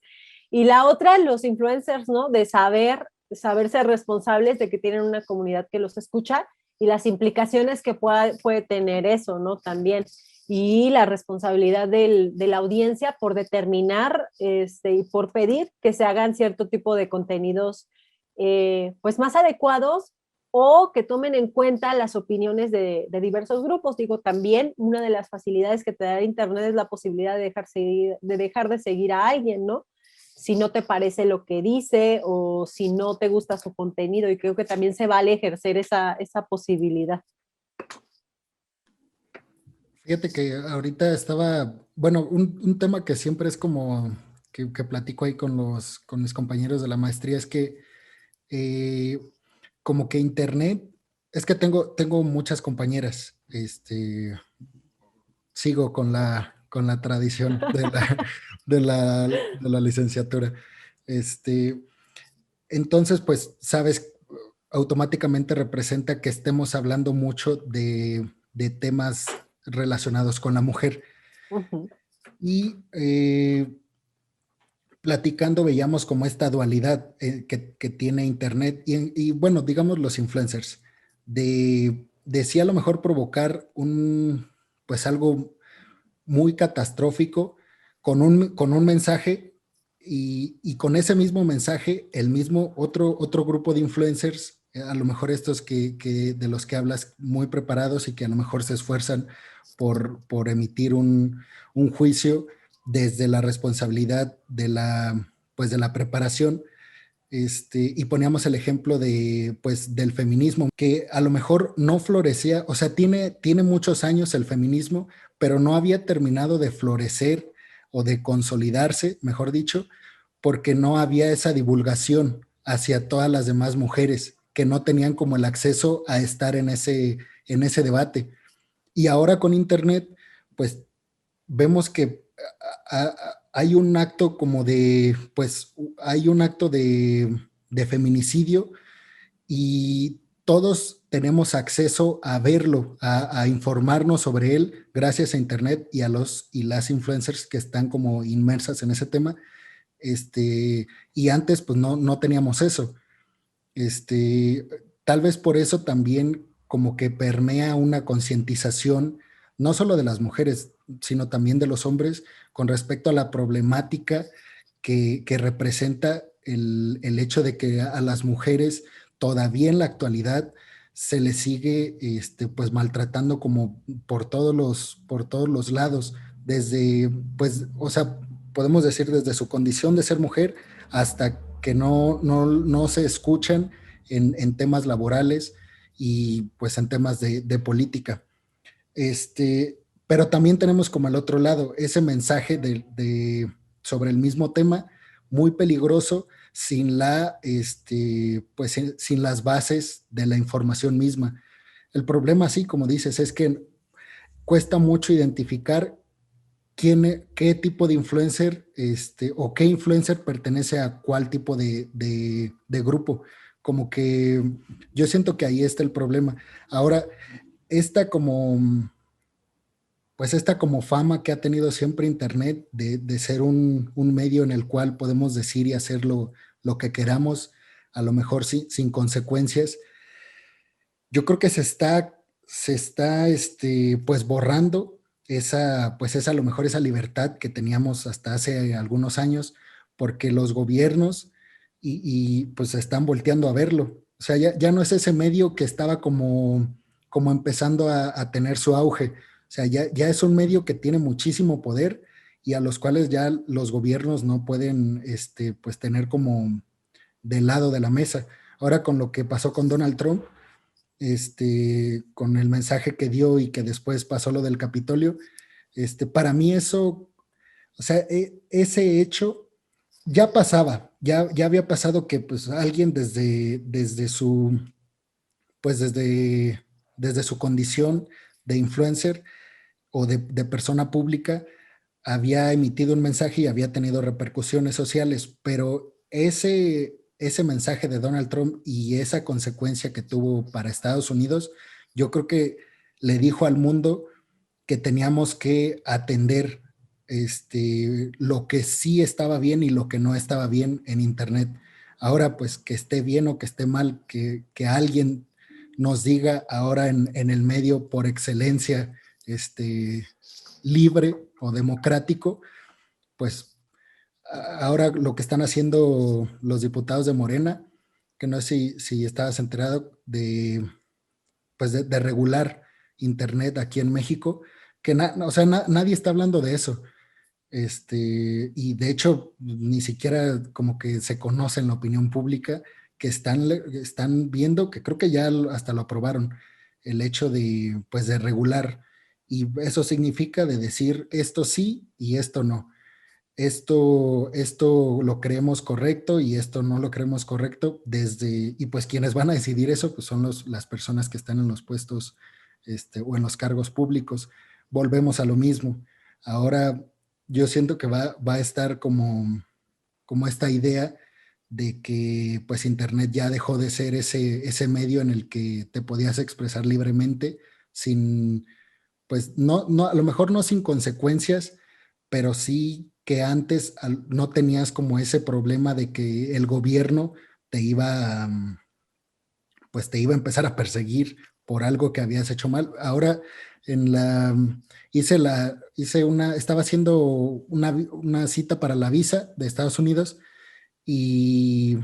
Y la otra, los influencers, ¿no? De saber ser responsables de que tienen una comunidad que los escucha y las implicaciones que puede tener eso, ¿no? También. Y la responsabilidad de la audiencia por determinar y por pedir que se hagan cierto tipo de contenidos pues más adecuados o que tomen en cuenta las opiniones de diversos grupos. Digo, también una de las facilidades que te da Internet es la posibilidad de dejar de seguir a alguien, ¿no? Si no te parece lo que dice o si no te gusta su contenido, y creo que también se vale ejercer esa posibilidad. Fíjate que ahorita estaba, bueno, un tema que siempre es como que platico ahí con mis compañeros de la maestría es que eh, como que Internet, es que tengo muchas compañeras, sigo con la tradición de la licenciatura. Este, entonces, pues, sabes, automáticamente representa que estemos hablando mucho de temas relacionados con la mujer. Ujú. Y platicando veíamos como esta dualidad que tiene Internet y, bueno, digamos los influencers, de sí a lo mejor provocar pues algo muy catastrófico con un mensaje y con ese mismo mensaje, el mismo otro grupo de influencers, a lo mejor estos de los que hablas muy preparados y que a lo mejor se esfuerzan por emitir un juicio desde la responsabilidad pues de la preparación. Y poníamos el ejemplo pues, del feminismo, que a lo mejor no florecía, o sea, tiene muchos años el feminismo, pero no había terminado de florecer o de consolidarse, mejor dicho, porque no había esa divulgación hacia todas las demás mujeres que no tenían como el acceso a estar en ese debate. Y ahora con Internet, pues vemos que hay un acto como pues hay un acto de feminicidio y todos tenemos acceso a verlo, a informarnos sobre él gracias a Internet y a y las influencers que están como inmersas en ese tema. Y antes pues no teníamos eso. Este, Tal vez por eso también como que permea una concientización, no solo de las mujeres, sino también de los hombres con respecto a la problemática que representa el hecho de que a las mujeres todavía en la actualidad se les sigue pues maltratando como por todos los lados, desde, pues, o sea, podemos decir desde su condición de ser mujer hasta que no se escuchan en temas laborales y pues en temas de política. Pero también tenemos como el otro lado, ese mensaje sobre el mismo tema, muy peligroso, pues, sin las bases de la información misma. El problema, así como dices, es que cuesta mucho identificar qué tipo de influencer o qué influencer pertenece a cuál tipo de grupo. Como que yo siento que ahí está el problema. Ahora, esta como, pues esta como fama que ha tenido siempre Internet de ser un medio en el cual podemos decir y hacer lo que queramos, a lo mejor sin consecuencias, yo creo que pues borrando esa, pues esa, a lo mejor esa libertad que teníamos hasta hace algunos años, porque los gobiernos pues están volteando a verlo. O sea, ya no es ese medio que estaba como empezando a tener su auge. O sea, ya es un medio que tiene muchísimo poder y a los cuales ya los gobiernos no pueden, pues tener como del lado de la mesa. Ahora con lo que pasó con Donald Trump, con el mensaje que dio y que después pasó lo del Capitolio, para mí eso, o sea, ese hecho ya pasaba, ya había pasado que pues alguien desde su, pues desde su condición de influencer o de persona pública había emitido un mensaje y había tenido repercusiones sociales, pero ese mensaje de Donald Trump y esa consecuencia que tuvo para Estados Unidos, yo creo que le dijo al mundo que teníamos que atender lo que sí estaba bien y lo que no estaba bien en Internet. Ahora, pues que esté bien o que esté mal, que alguien nos diga ahora en el medio por excelencia, libre o democrático, pues ahora lo que están haciendo los diputados de Morena, que no sé si estabas enterado pues de regular Internet aquí en México, que o sea, nadie está hablando de eso. Y de hecho, ni siquiera como que se conoce en la opinión pública que están viendo, que creo que ya hasta lo aprobaron, el hecho pues de regular. Y eso significa de decir esto sí y esto no. Esto lo creemos correcto y esto no lo creemos correcto y pues quienes van a decidir eso pues son las personas que están en los puestos o en los cargos públicos. Volvemos a lo mismo. Ahora yo siento que va a estar como esta idea de que pues Internet ya dejó de ser ese medio en el que te podías expresar libremente sin, pues no, a lo mejor no sin consecuencias, pero sí que antes no tenías como ese problema de que el gobierno te iba, pues te iba a empezar a perseguir por algo que habías hecho mal. Ahora en la, estaba haciendo una cita para la visa de Estados Unidos y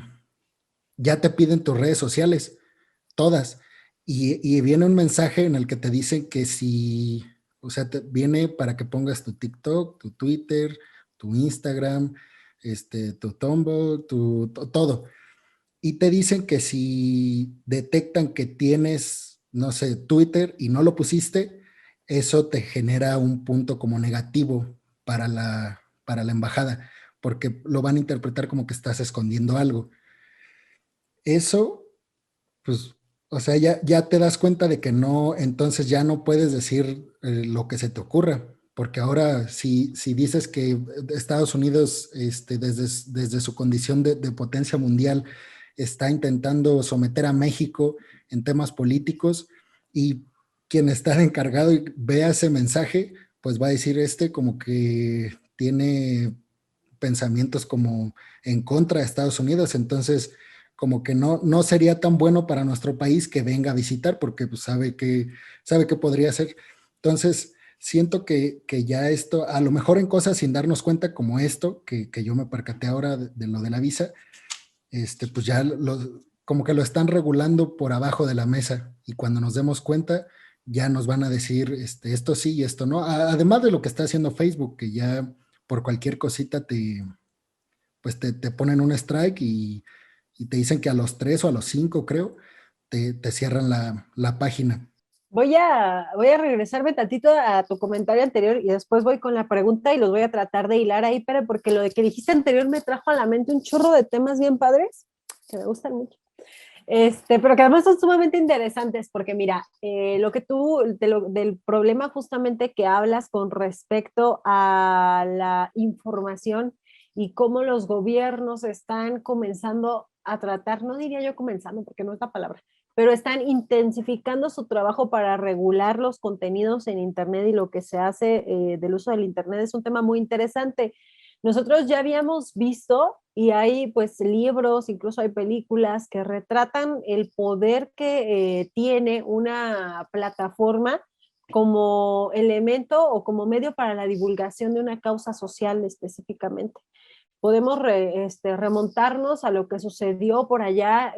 ya te piden tus redes sociales, todas. Y viene un mensaje en el que te dicen que si, o sea, viene para que pongas tu TikTok, tu Twitter, tu Instagram, tu Tumblr, todo. Y te dicen que si detectan que tienes, no sé, Twitter y no lo pusiste, eso te genera un punto como negativo para la embajada, porque lo van a interpretar como que estás escondiendo algo. Eso pues, o sea, ya te das cuenta de que no, entonces ya no puedes decir lo que se te ocurra, porque ahora si dices que Estados Unidos, desde su condición de potencia mundial, está intentando someter a México en temas políticos y quien está encargado y vea ese mensaje, pues va a decir como que tiene pensamientos como en contra de Estados Unidos, entonces como que no sería tan bueno para nuestro país que venga a visitar porque pues, sabe que podría ser. Entonces, siento que ya esto, a lo mejor en cosas sin darnos cuenta como esto, que yo me percaté ahora de lo de la visa, pues ya como que lo están regulando por abajo de la mesa y cuando nos demos cuenta ya nos van a decir esto sí y esto no. Además de lo que está haciendo Facebook, que ya por cualquier cosita pues te ponen un strike y te dicen que a los 3 o a los 5 creo, te cierran la página. Voy a regresarme tantito a tu comentario anterior y después voy con la pregunta y los voy a tratar de hilar ahí, pero porque lo de que dijiste anterior me trajo a la mente un chorro de temas bien padres que me gustan mucho. Pero que además son sumamente interesantes porque mira, lo que tú, del problema justamente que hablas con respecto a la información y cómo los gobiernos están comenzando a tratar, no diría yo comenzando porque no es la palabra, pero están intensificando su trabajo para regular los contenidos en Internet y lo que se hace del uso del Internet. Es un tema muy interesante. Nosotros ya habíamos visto y hay pues libros, incluso hay películas que retratan el poder que tiene una plataforma como elemento o como medio para la divulgación de una causa social específicamente. Podemos remontarnos a lo que sucedió por allá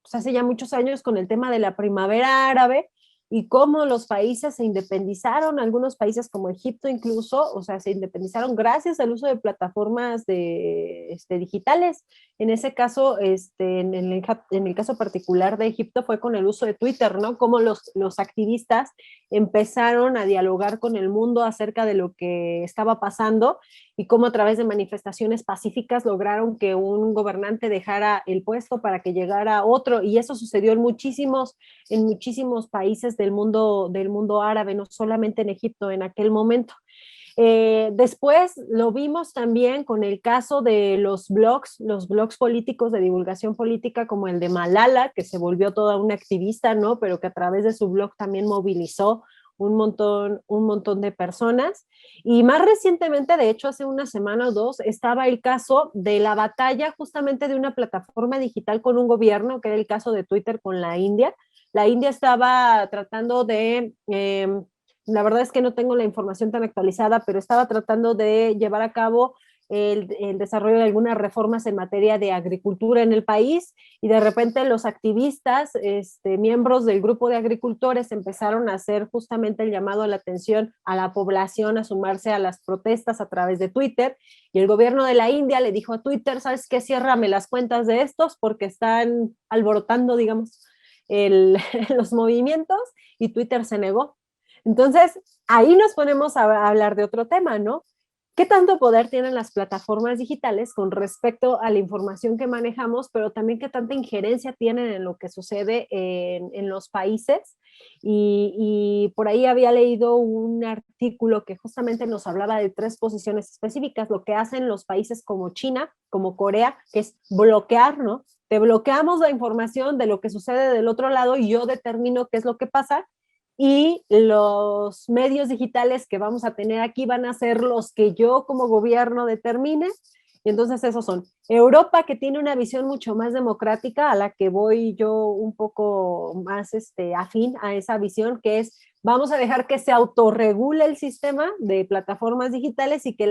pues hace ya muchos años con el tema de la primavera árabe y cómo los países se independizaron, algunos países como Egipto incluso, o sea, se independizaron gracias al uso de plataformas digitales. En ese caso, en el caso particular de Egipto fue con el uso de Twitter, ¿no? Cómo los activistas empezaron a dialogar con el mundo acerca de lo que estaba pasando y cómo a través de manifestaciones pacíficas lograron que un gobernante dejara el puesto para que llegara otro, y eso sucedió en muchísimos países del mundo árabe, no solamente en Egipto en aquel momento. Después lo vimos también con el caso de los blogs políticos de divulgación política como el de Malala, que se volvió toda una activista, ¿no? Pero que a través de su blog también movilizó un montón de personas. Y más recientemente, de hecho, hace una semana o dos, estaba el caso de la batalla justamente de una plataforma digital con un gobierno, que era el caso de Twitter con la India. La India estaba tratando la verdad es que no tengo la información tan actualizada, pero estaba tratando de llevar a cabo el desarrollo de algunas reformas en materia de agricultura en el país y de repente los activistas, miembros del grupo de agricultores empezaron a hacer justamente el llamado a la atención a la población a sumarse a las protestas a través de Twitter y el gobierno de la India le dijo a Twitter, ¿sabes qué? Ciérrame las cuentas de estos porque están alborotando, digamos, los movimientos y Twitter se negó. Entonces, ahí nos ponemos a hablar de otro tema, ¿no? ¿Qué tanto poder tienen las plataformas digitales con respecto a la información que manejamos, pero también qué tanta injerencia tienen en lo que sucede en los países? Y por ahí había leído un artículo que justamente nos hablaba de tres posiciones específicas, lo que hacen los países como China, como Corea, que es bloquear, ¿no? Te bloqueamos la información de lo que sucede del otro lado y yo determino qué es lo que pasa y los medios digitales que vamos a tener aquí van a ser los que yo como gobierno determine. Y entonces esos son Europa, que tiene una visión mucho más democrática, a la que voy yo un poco más afín a esa visión, que es vamos a dejar que se autorregule el sistema de plataformas digitales y que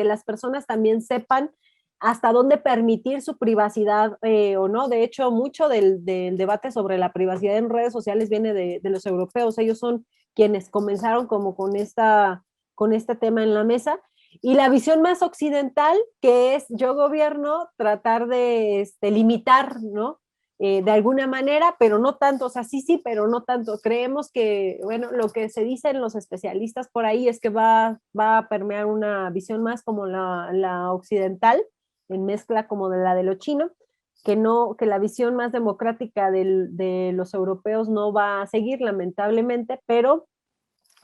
las personas también sepan hasta dónde permitir su privacidad o no. De hecho, mucho del debate sobre la privacidad en redes sociales viene de los europeos. Ellos son quienes comenzaron como con este tema en la mesa. Y la visión más occidental, que es yo gobierno, tratar de limitar, ¿no? De alguna manera, pero no tanto, o sea, sí, sí, pero no tanto. Creemos que, bueno, lo que se dicen los especialistas por ahí es que va a permear una visión más como la occidental, en mezcla como de la de lo chino, que no, que la visión más democrática de los europeos no va a seguir, lamentablemente, pero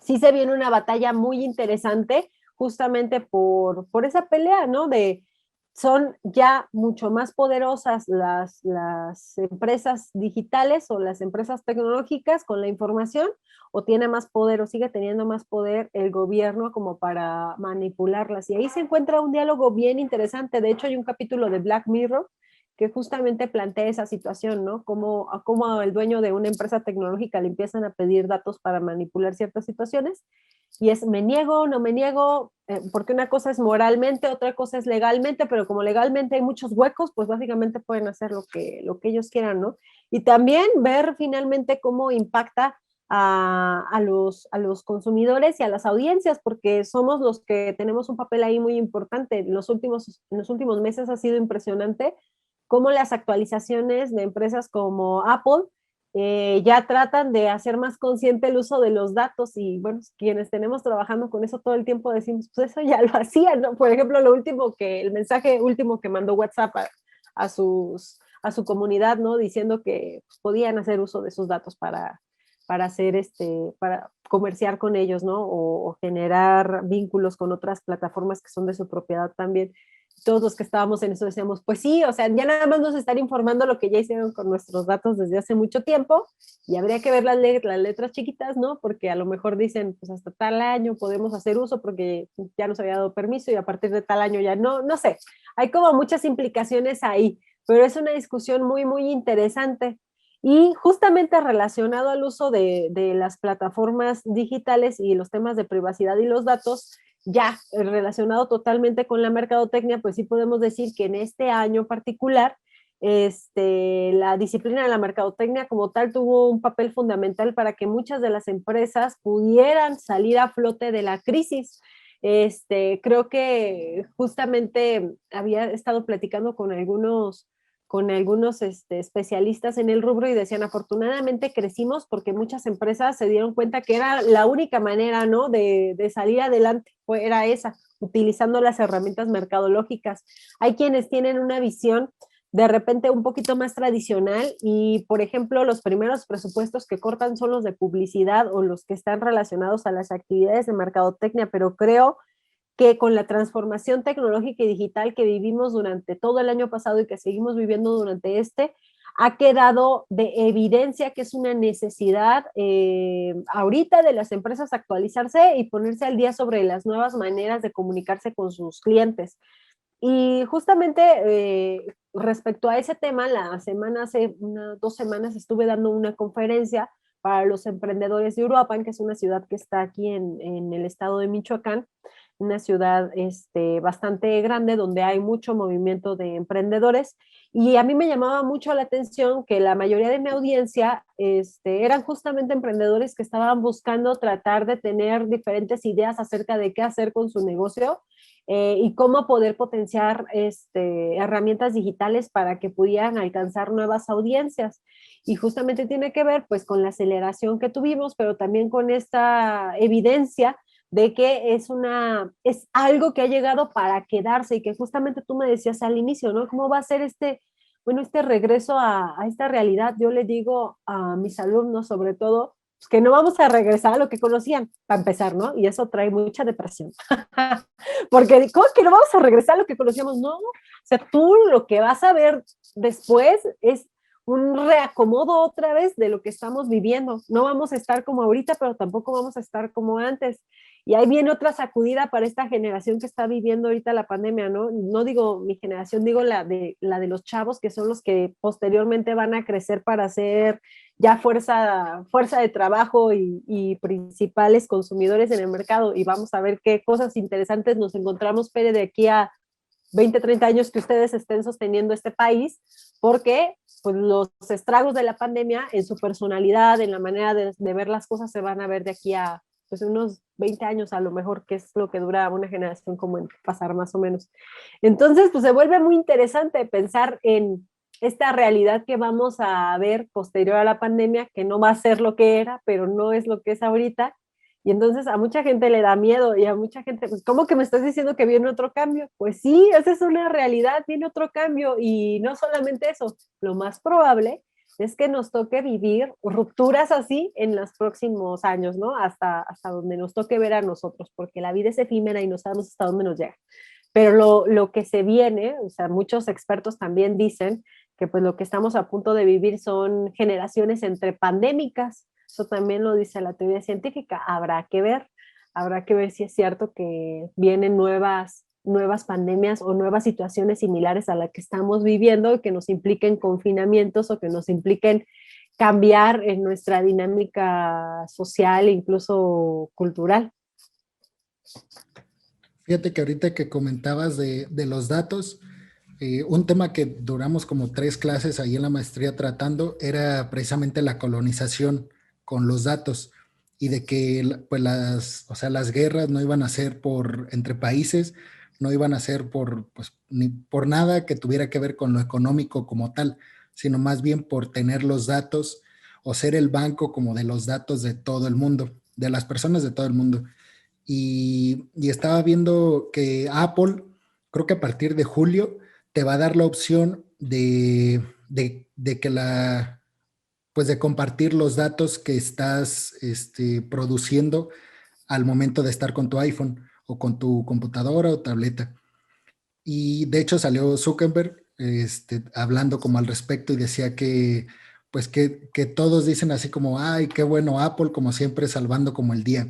sí se viene una batalla muy interesante justamente por esa pelea, ¿no? Son ya mucho más poderosas las empresas digitales o las empresas tecnológicas con la información, o tiene más poder o sigue teniendo más poder el gobierno como para manipularlas. Y ahí se encuentra un diálogo bien interesante. De hecho, hay un capítulo de Black Mirror que justamente plantea esa situación, ¿no? Cómo el dueño de una empresa tecnológica le empiezan a pedir datos para manipular ciertas situaciones y es me niego, no me niego, porque una cosa es moralmente, otra cosa es legalmente, pero como legalmente hay muchos huecos, pues básicamente pueden hacer lo que ellos quieran, ¿no? Y también ver finalmente cómo impacta a los consumidores y a las audiencias, porque somos los que tenemos un papel ahí muy importante. En los últimos meses ha sido impresionante cómo las actualizaciones de empresas como Apple ya tratan de hacer más consciente el uso de los datos y bueno, quienes tenemos trabajando con eso todo el tiempo decimos, pues eso ya lo hacían, ¿no? Por ejemplo, el mensaje último que mandó WhatsApp a su comunidad, ¿no? Diciendo que pues, podían hacer uso de sus datos para hacer para comerciar con ellos, ¿no? O generar vínculos con otras plataformas que son de su propiedad también. todos los que estábamos en eso decíamos, pues sí, o sea, ya nada más nos están informando lo que ya hicieron con nuestros datos desde hace mucho tiempo y habría que ver las letras chiquitas, ¿no? Porque a lo mejor dicen, pues hasta tal año podemos hacer uso porque ya nos había dado permiso y a partir de tal año ya no, no sé, hay como muchas implicaciones ahí, pero es una discusión muy, muy interesante. Y justamente relacionado al uso de las plataformas digitales y los temas de privacidad y los datos, ya relacionado totalmente con la mercadotecnia, pues sí podemos decir que en este año particular, la disciplina de la mercadotecnia como tal tuvo un papel fundamental para que muchas de las empresas pudieran salir a flote de la crisis. Creo que justamente había estado platicando con algunos especialistas en el rubro y decían, afortunadamente crecimos porque muchas empresas se dieron cuenta que era la única manera, ¿no? De salir adelante, era esa, utilizando las herramientas mercadológicas. Hay quienes tienen una visión de repente un poquito más tradicional y, por ejemplo, los primeros presupuestos que cortan son los de publicidad o los que están relacionados a las actividades de mercadotecnia, pero creo que con la transformación tecnológica y digital que vivimos durante todo el año pasado y que seguimos viviendo durante ha quedado de evidencia que es una necesidad ahorita de las empresas actualizarse y ponerse al día sobre las nuevas maneras de comunicarse con sus clientes. Y justamente respecto a ese tema, hace 2 semanas estuve dando una conferencia para los emprendedores de Uruapan, que es una ciudad que está aquí en el estado de Michoacán, una ciudad bastante grande donde hay mucho movimiento de emprendedores. Y a mí me llamaba mucho la atención que la mayoría de mi audiencia eran justamente emprendedores que estaban buscando tratar de tener diferentes ideas acerca de qué hacer con su negocio y cómo poder potenciar herramientas digitales para que pudieran alcanzar nuevas audiencias. Y justamente tiene que ver pues con la aceleración que tuvimos, pero también con esta evidencia de que es algo que ha llegado para quedarse y que justamente tú me decías al inicio, ¿no? ¿Cómo va a ser este regreso a esta realidad? Yo le digo a mis alumnos, sobre todo, pues, que no vamos a regresar a lo que conocían, para empezar, ¿no? Y eso trae mucha depresión. Porque, ¿cómo que no vamos a regresar a lo que conocíamos? No, o sea, tú lo que vas a ver después es un reacomodo otra vez de lo que estamos viviendo. No vamos a estar como ahorita, pero tampoco vamos a estar como antes. Y ahí viene otra sacudida para esta generación que está viviendo ahorita la pandemia, ¿no? No digo mi generación, digo la de los chavos que son los que posteriormente van a crecer para ser ya fuerza de trabajo y principales consumidores en el mercado. Y vamos a ver qué cosas interesantes nos encontramos, Pere, de aquí a 20, 30 años que ustedes estén sosteniendo este país, porque pues, los estragos de la pandemia en su personalidad, en la manera de ver las cosas, se van a ver de aquí a pues, unos 20 años a lo mejor, que es lo que dura una generación como en pasar más o menos. Entonces, pues se vuelve muy interesante pensar en esta realidad que vamos a ver posterior a la pandemia, que no va a ser lo que era, pero no es lo que es ahorita. Y entonces a mucha gente le da miedo y a mucha gente, pues, ¿cómo que me estás diciendo que viene otro cambio? Pues sí, esa es una realidad, viene otro cambio y no solamente eso, lo más probable es que nos toque vivir rupturas así en los próximos años, ¿no? Hasta donde nos toque ver a nosotros, porque la vida es efímera y no sabemos hasta dónde nos llega. Pero lo que se viene, o sea, muchos expertos también dicen que pues lo que estamos a punto de vivir son generaciones entre pandémicas. Eso también lo dice la teoría científica. Habrá que ver si es cierto que vienen nuevas pandemias o nuevas situaciones similares a la que estamos viviendo, que nos impliquen confinamientos o que nos impliquen cambiar en nuestra dinámica social e incluso cultural. Fíjate que ahorita que comentabas de los datos, un tema que duramos como 3 clases ahí en la maestría tratando era precisamente la colonización con los datos y de que pues o sea, las guerras no iban a ser entre países, no iban a ser pues, ni por nada que tuviera que ver con lo económico como tal, sino más bien por tener los datos o ser el banco como de los datos de todo el mundo, de las personas de todo el mundo. Y estaba viendo que Apple, creo que a partir de julio, te va a dar la opción de que pues de compartir los datos que estás produciendo al momento de estar con tu iPhone o con tu computadora o tableta. Y de hecho salió Zuckerberg hablando como al respecto y decía que, pues que todos dicen así como, ay, qué bueno Apple, como siempre salvando como el día,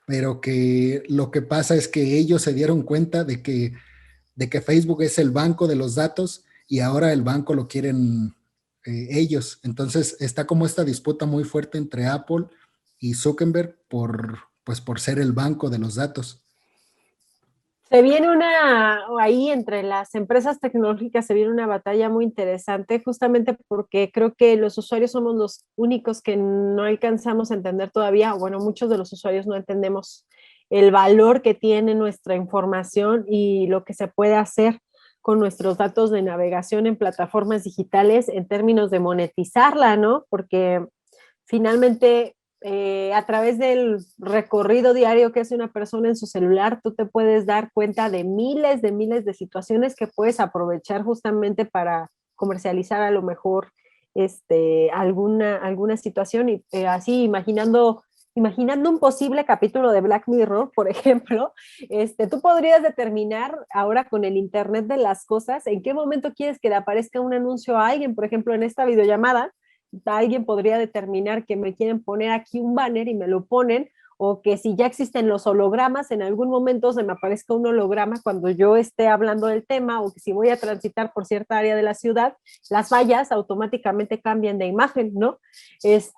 pero que lo que pasa es que ellos se dieron cuenta de que Facebook es el banco de los datos y ahora el banco lo quieren ellos. Entonces está como esta disputa muy fuerte entre Apple y Zuckerberg pues por ser el banco de los datos. Se viene ahí entre las empresas tecnológicas se viene una batalla muy interesante, justamente porque creo que los usuarios somos los únicos que no alcanzamos a entender todavía, bueno, muchos de los usuarios no entendemos el valor que tiene nuestra información y lo que se puede hacer con nuestros datos de navegación en plataformas digitales en términos de monetizarla, ¿no? Porque finalmente a través del recorrido diario que hace una persona en su celular, tú te puedes dar cuenta de miles de situaciones que puedes aprovechar justamente para comercializar a lo mejor alguna situación y así imaginando un posible capítulo de Black Mirror, por ejemplo, tú podrías determinar ahora con el Internet de las cosas en qué momento quieres que le aparezca un anuncio a alguien, por ejemplo, en esta videollamada, alguien podría determinar que me quieren poner aquí un banner y me lo ponen, o que si ya existen los hologramas, en algún momento se me aparezca un holograma cuando yo esté hablando del tema, o que si voy a transitar por cierta área de la ciudad, las vallas automáticamente cambian de imagen, ¿no?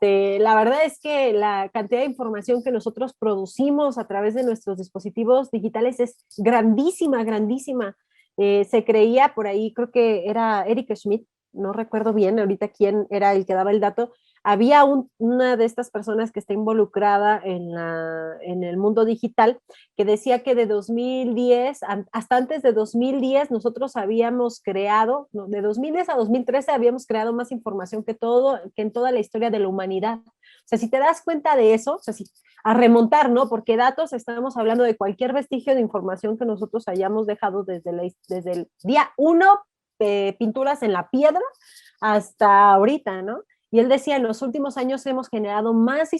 La verdad es que la cantidad de información que nosotros producimos a través de nuestros dispositivos digitales es grandísima, grandísima. Se creía por ahí, creo que era Eric Schmidt, no recuerdo bien ahorita quién era el que daba el dato, había una de estas personas que está involucrada en el mundo digital que decía que de 2010, hasta antes de 2010 nosotros habíamos creado, no, de 2010 a 2013 habíamos creado más información que en toda la historia de la humanidad. O sea, si te das cuenta de eso, o sea, a remontar, ¿no? Porque datos, estamos hablando de cualquier vestigio de información que nosotros hayamos dejado desde el día uno, pinturas en la piedra, hasta ahorita, ¿no? Y él decía, en los últimos años hemos generado más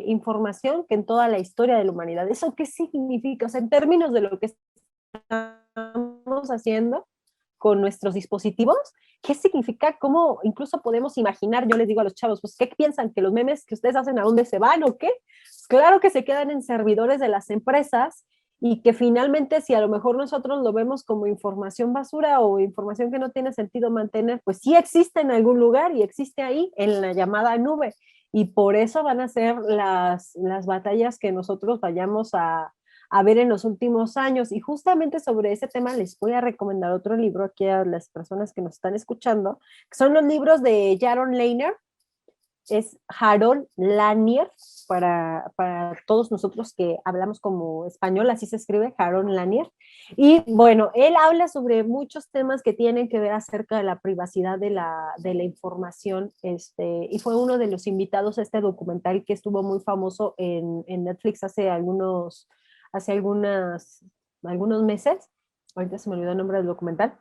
información que en toda la historia de la humanidad. ¿Eso qué significa? O sea, en términos de lo que estamos haciendo con nuestros dispositivos, ¿qué significa? ¿Cómo incluso podemos imaginar? Yo les digo a los chavos, pues, ¿qué piensan? ¿Que los memes que ustedes hacen a dónde se van o qué? Pues claro que se quedan en servidores de las empresas y que finalmente si a lo mejor nosotros lo vemos como información basura o información que no tiene sentido mantener, pues sí existe en algún lugar y existe ahí en la llamada nube. Y por eso van a ser las batallas que nosotros vayamos a ver en los últimos años. Y justamente sobre ese tema les voy a recomendar otro libro aquí a las personas que nos están escuchando, que son los libros de Jaron Lanier, es Jaron Lanier, para todos nosotros que hablamos como español, así se escribe, Jaron Lanier. Y bueno, él habla sobre muchos temas que tienen que ver acerca de la privacidad de la información, y fue uno de los invitados a este documental que estuvo muy famoso en Netflix algunos meses. Ahorita se me olvidó el nombre del documental,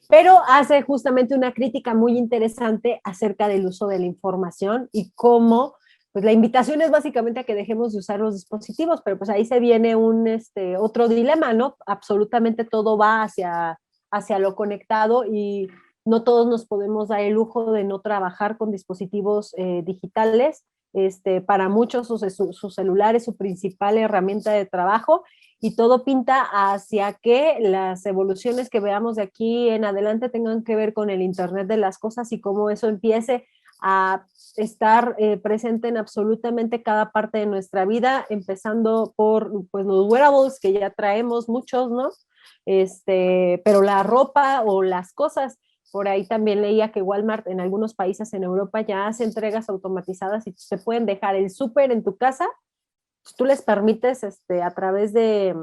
pero hace justamente una crítica muy interesante acerca del uso de la información y cómo, pues la invitación es básicamente a que dejemos de usar los dispositivos, pero pues ahí se viene otro dilema, ¿no? Absolutamente todo va hacia lo conectado y no todos nos podemos dar el lujo de no trabajar con dispositivos digitales. Para muchos su celular es su principal herramienta de trabajo y todo pinta hacia que las evoluciones que veamos de aquí en adelante tengan que ver con el Internet de las cosas y cómo eso empiece a estar presente en absolutamente cada parte de nuestra vida, empezando por pues, los wearables que ya traemos muchos, ¿no? Pero la ropa o las cosas, por ahí también leía que Walmart en algunos países en Europa ya hace entregas automatizadas y te pueden dejar el súper en tu casa. Tú les permites a través de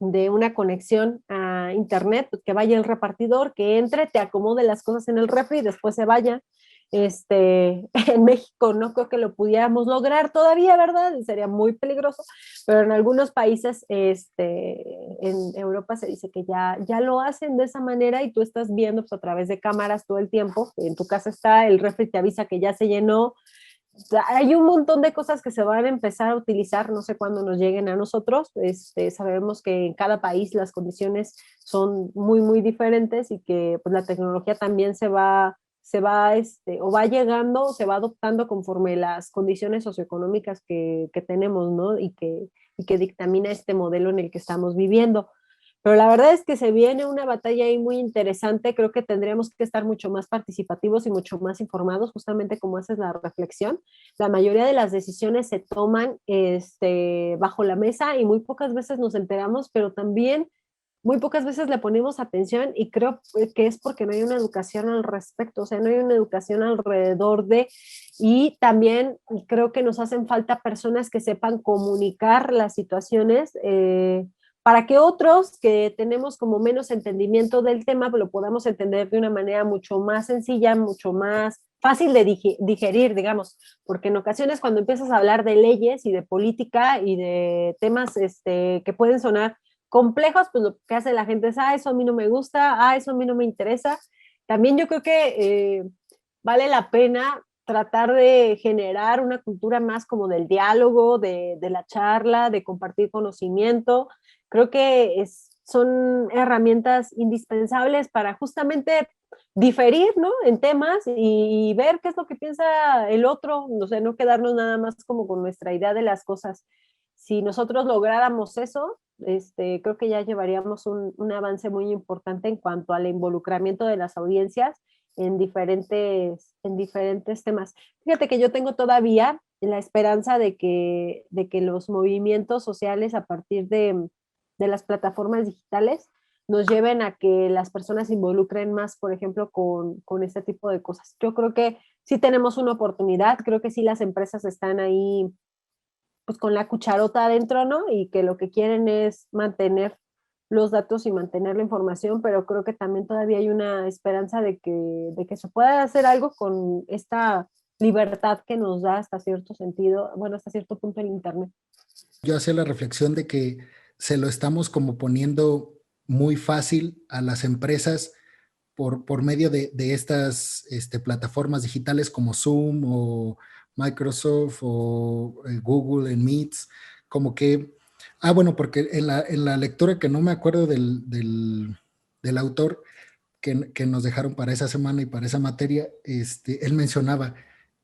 una conexión a internet, que vaya el repartidor, que entre, te acomode las cosas en el refri y después se vaya. En México no creo que lo pudiéramos lograr todavía, ¿verdad? Sería muy peligroso, pero en algunos países en Europa se dice que ya lo hacen de esa manera y tú estás viendo pues, a través de cámaras todo el tiempo, en tu casa está, el refri te avisa que ya se llenó, hay un montón de cosas que se van a empezar a utilizar, no sé cuándo nos lleguen a nosotros. Sabemos que en cada país las condiciones son muy, muy diferentes y que pues, la tecnología también o va llegando, o se va adoptando conforme las condiciones socioeconómicas que tenemos, ¿no? Y que dictamina este modelo en el que estamos viviendo. Pero la verdad es que se viene una batalla ahí muy interesante. Creo que tendríamos que estar mucho más participativos y mucho más informados, justamente como haces la reflexión. La mayoría de las decisiones se toman bajo la mesa y muy pocas veces nos enteramos, pero también muy pocas veces le ponemos atención y creo que es porque no hay una educación al respecto, o sea, no hay una educación alrededor de, y también creo que nos hacen falta personas que sepan comunicar las situaciones para que otros que tenemos como menos entendimiento del tema lo podamos entender de una manera mucho más sencilla, mucho más fácil de digerir, digamos, porque en ocasiones cuando empiezas a hablar de leyes y de política y de temas que pueden sonar complejos, pues lo que hace la gente es, eso a mí no me gusta, eso a mí no me interesa. También yo creo que vale la pena tratar de generar una cultura más como del diálogo, de la charla, de compartir conocimiento. Creo que son herramientas indispensables para justamente diferir, ¿no? En temas y ver qué es lo que piensa el otro, o sea, no quedarnos nada más como con nuestra idea de las cosas. Si nosotros lográramos eso, creo que ya llevaríamos un avance muy importante en cuanto al involucramiento de las audiencias en diferentes temas. Fíjate que yo tengo todavía la esperanza de que los movimientos sociales a partir de las plataformas digitales nos lleven a que las personas se involucren más, por ejemplo, con este tipo de cosas. Yo creo que sí tenemos una oportunidad, creo que sí las empresas están ahí pues con la cucharota adentro, ¿no? Y que lo que quieren es mantener los datos y mantener la información, pero creo que también todavía hay una esperanza de que se pueda hacer algo con esta libertad que nos da hasta cierto sentido, bueno, hasta cierto punto el Internet. Yo hacía la reflexión de que se lo estamos como poniendo muy fácil a las empresas por medio de estas plataformas digitales como Zoom o Microsoft o Google en Meets, como que, bueno, porque en la lectura que no me acuerdo del autor que nos dejaron para esa semana y para esa materia, él mencionaba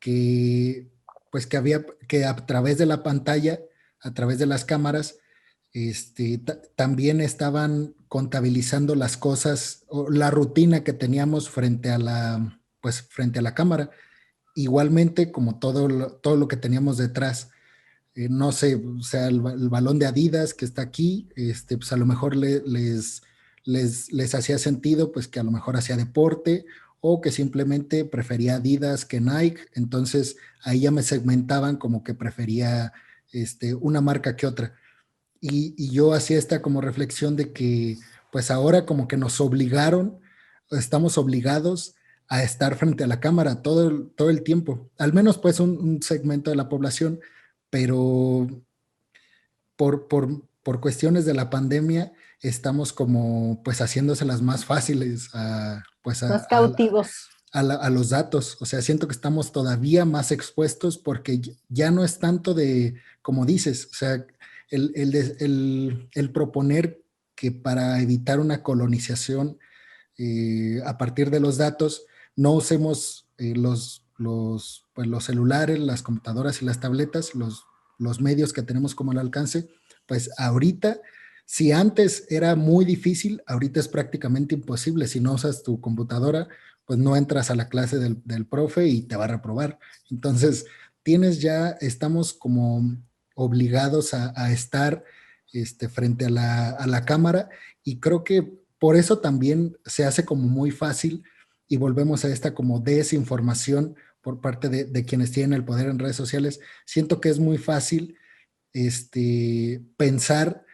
que, pues que a través de la pantalla, a través de las cámaras, también estaban contabilizando las cosas o la rutina que teníamos frente a la cámara. Igualmente como todo lo que teníamos detrás. No sé, o sea, el balón de Adidas que está aquí, pues a lo mejor les hacía sentido, pues que a lo mejor hacía deporte o que simplemente prefería Adidas que Nike. Entonces ahí ya me segmentaban como que prefería una marca que otra. Y yo hacía esta como reflexión de que pues ahora como que nos obligaron, estamos obligados a estar frente a la cámara todo el tiempo, al menos pues un segmento de la población, pero por cuestiones de la pandemia estamos como pues haciéndoselas más fáciles pues Más cautivos. a los datos. O sea, siento que estamos todavía más expuestos porque ya no es tanto de, como dices, o sea, el proponer que para evitar una colonización a partir de los datos no usemos pues los celulares, las computadoras y las tabletas, los medios que tenemos como al alcance, pues ahorita, si antes era muy difícil, ahorita es prácticamente imposible. Si no usas tu computadora, pues no entras a la clase del profe y te va a reprobar. Entonces, estamos como obligados a estar frente a la cámara y creo que por eso también se hace como muy fácil y volvemos a esta como desinformación por parte de quienes tienen el poder en redes sociales. Siento que es muy fácil pensar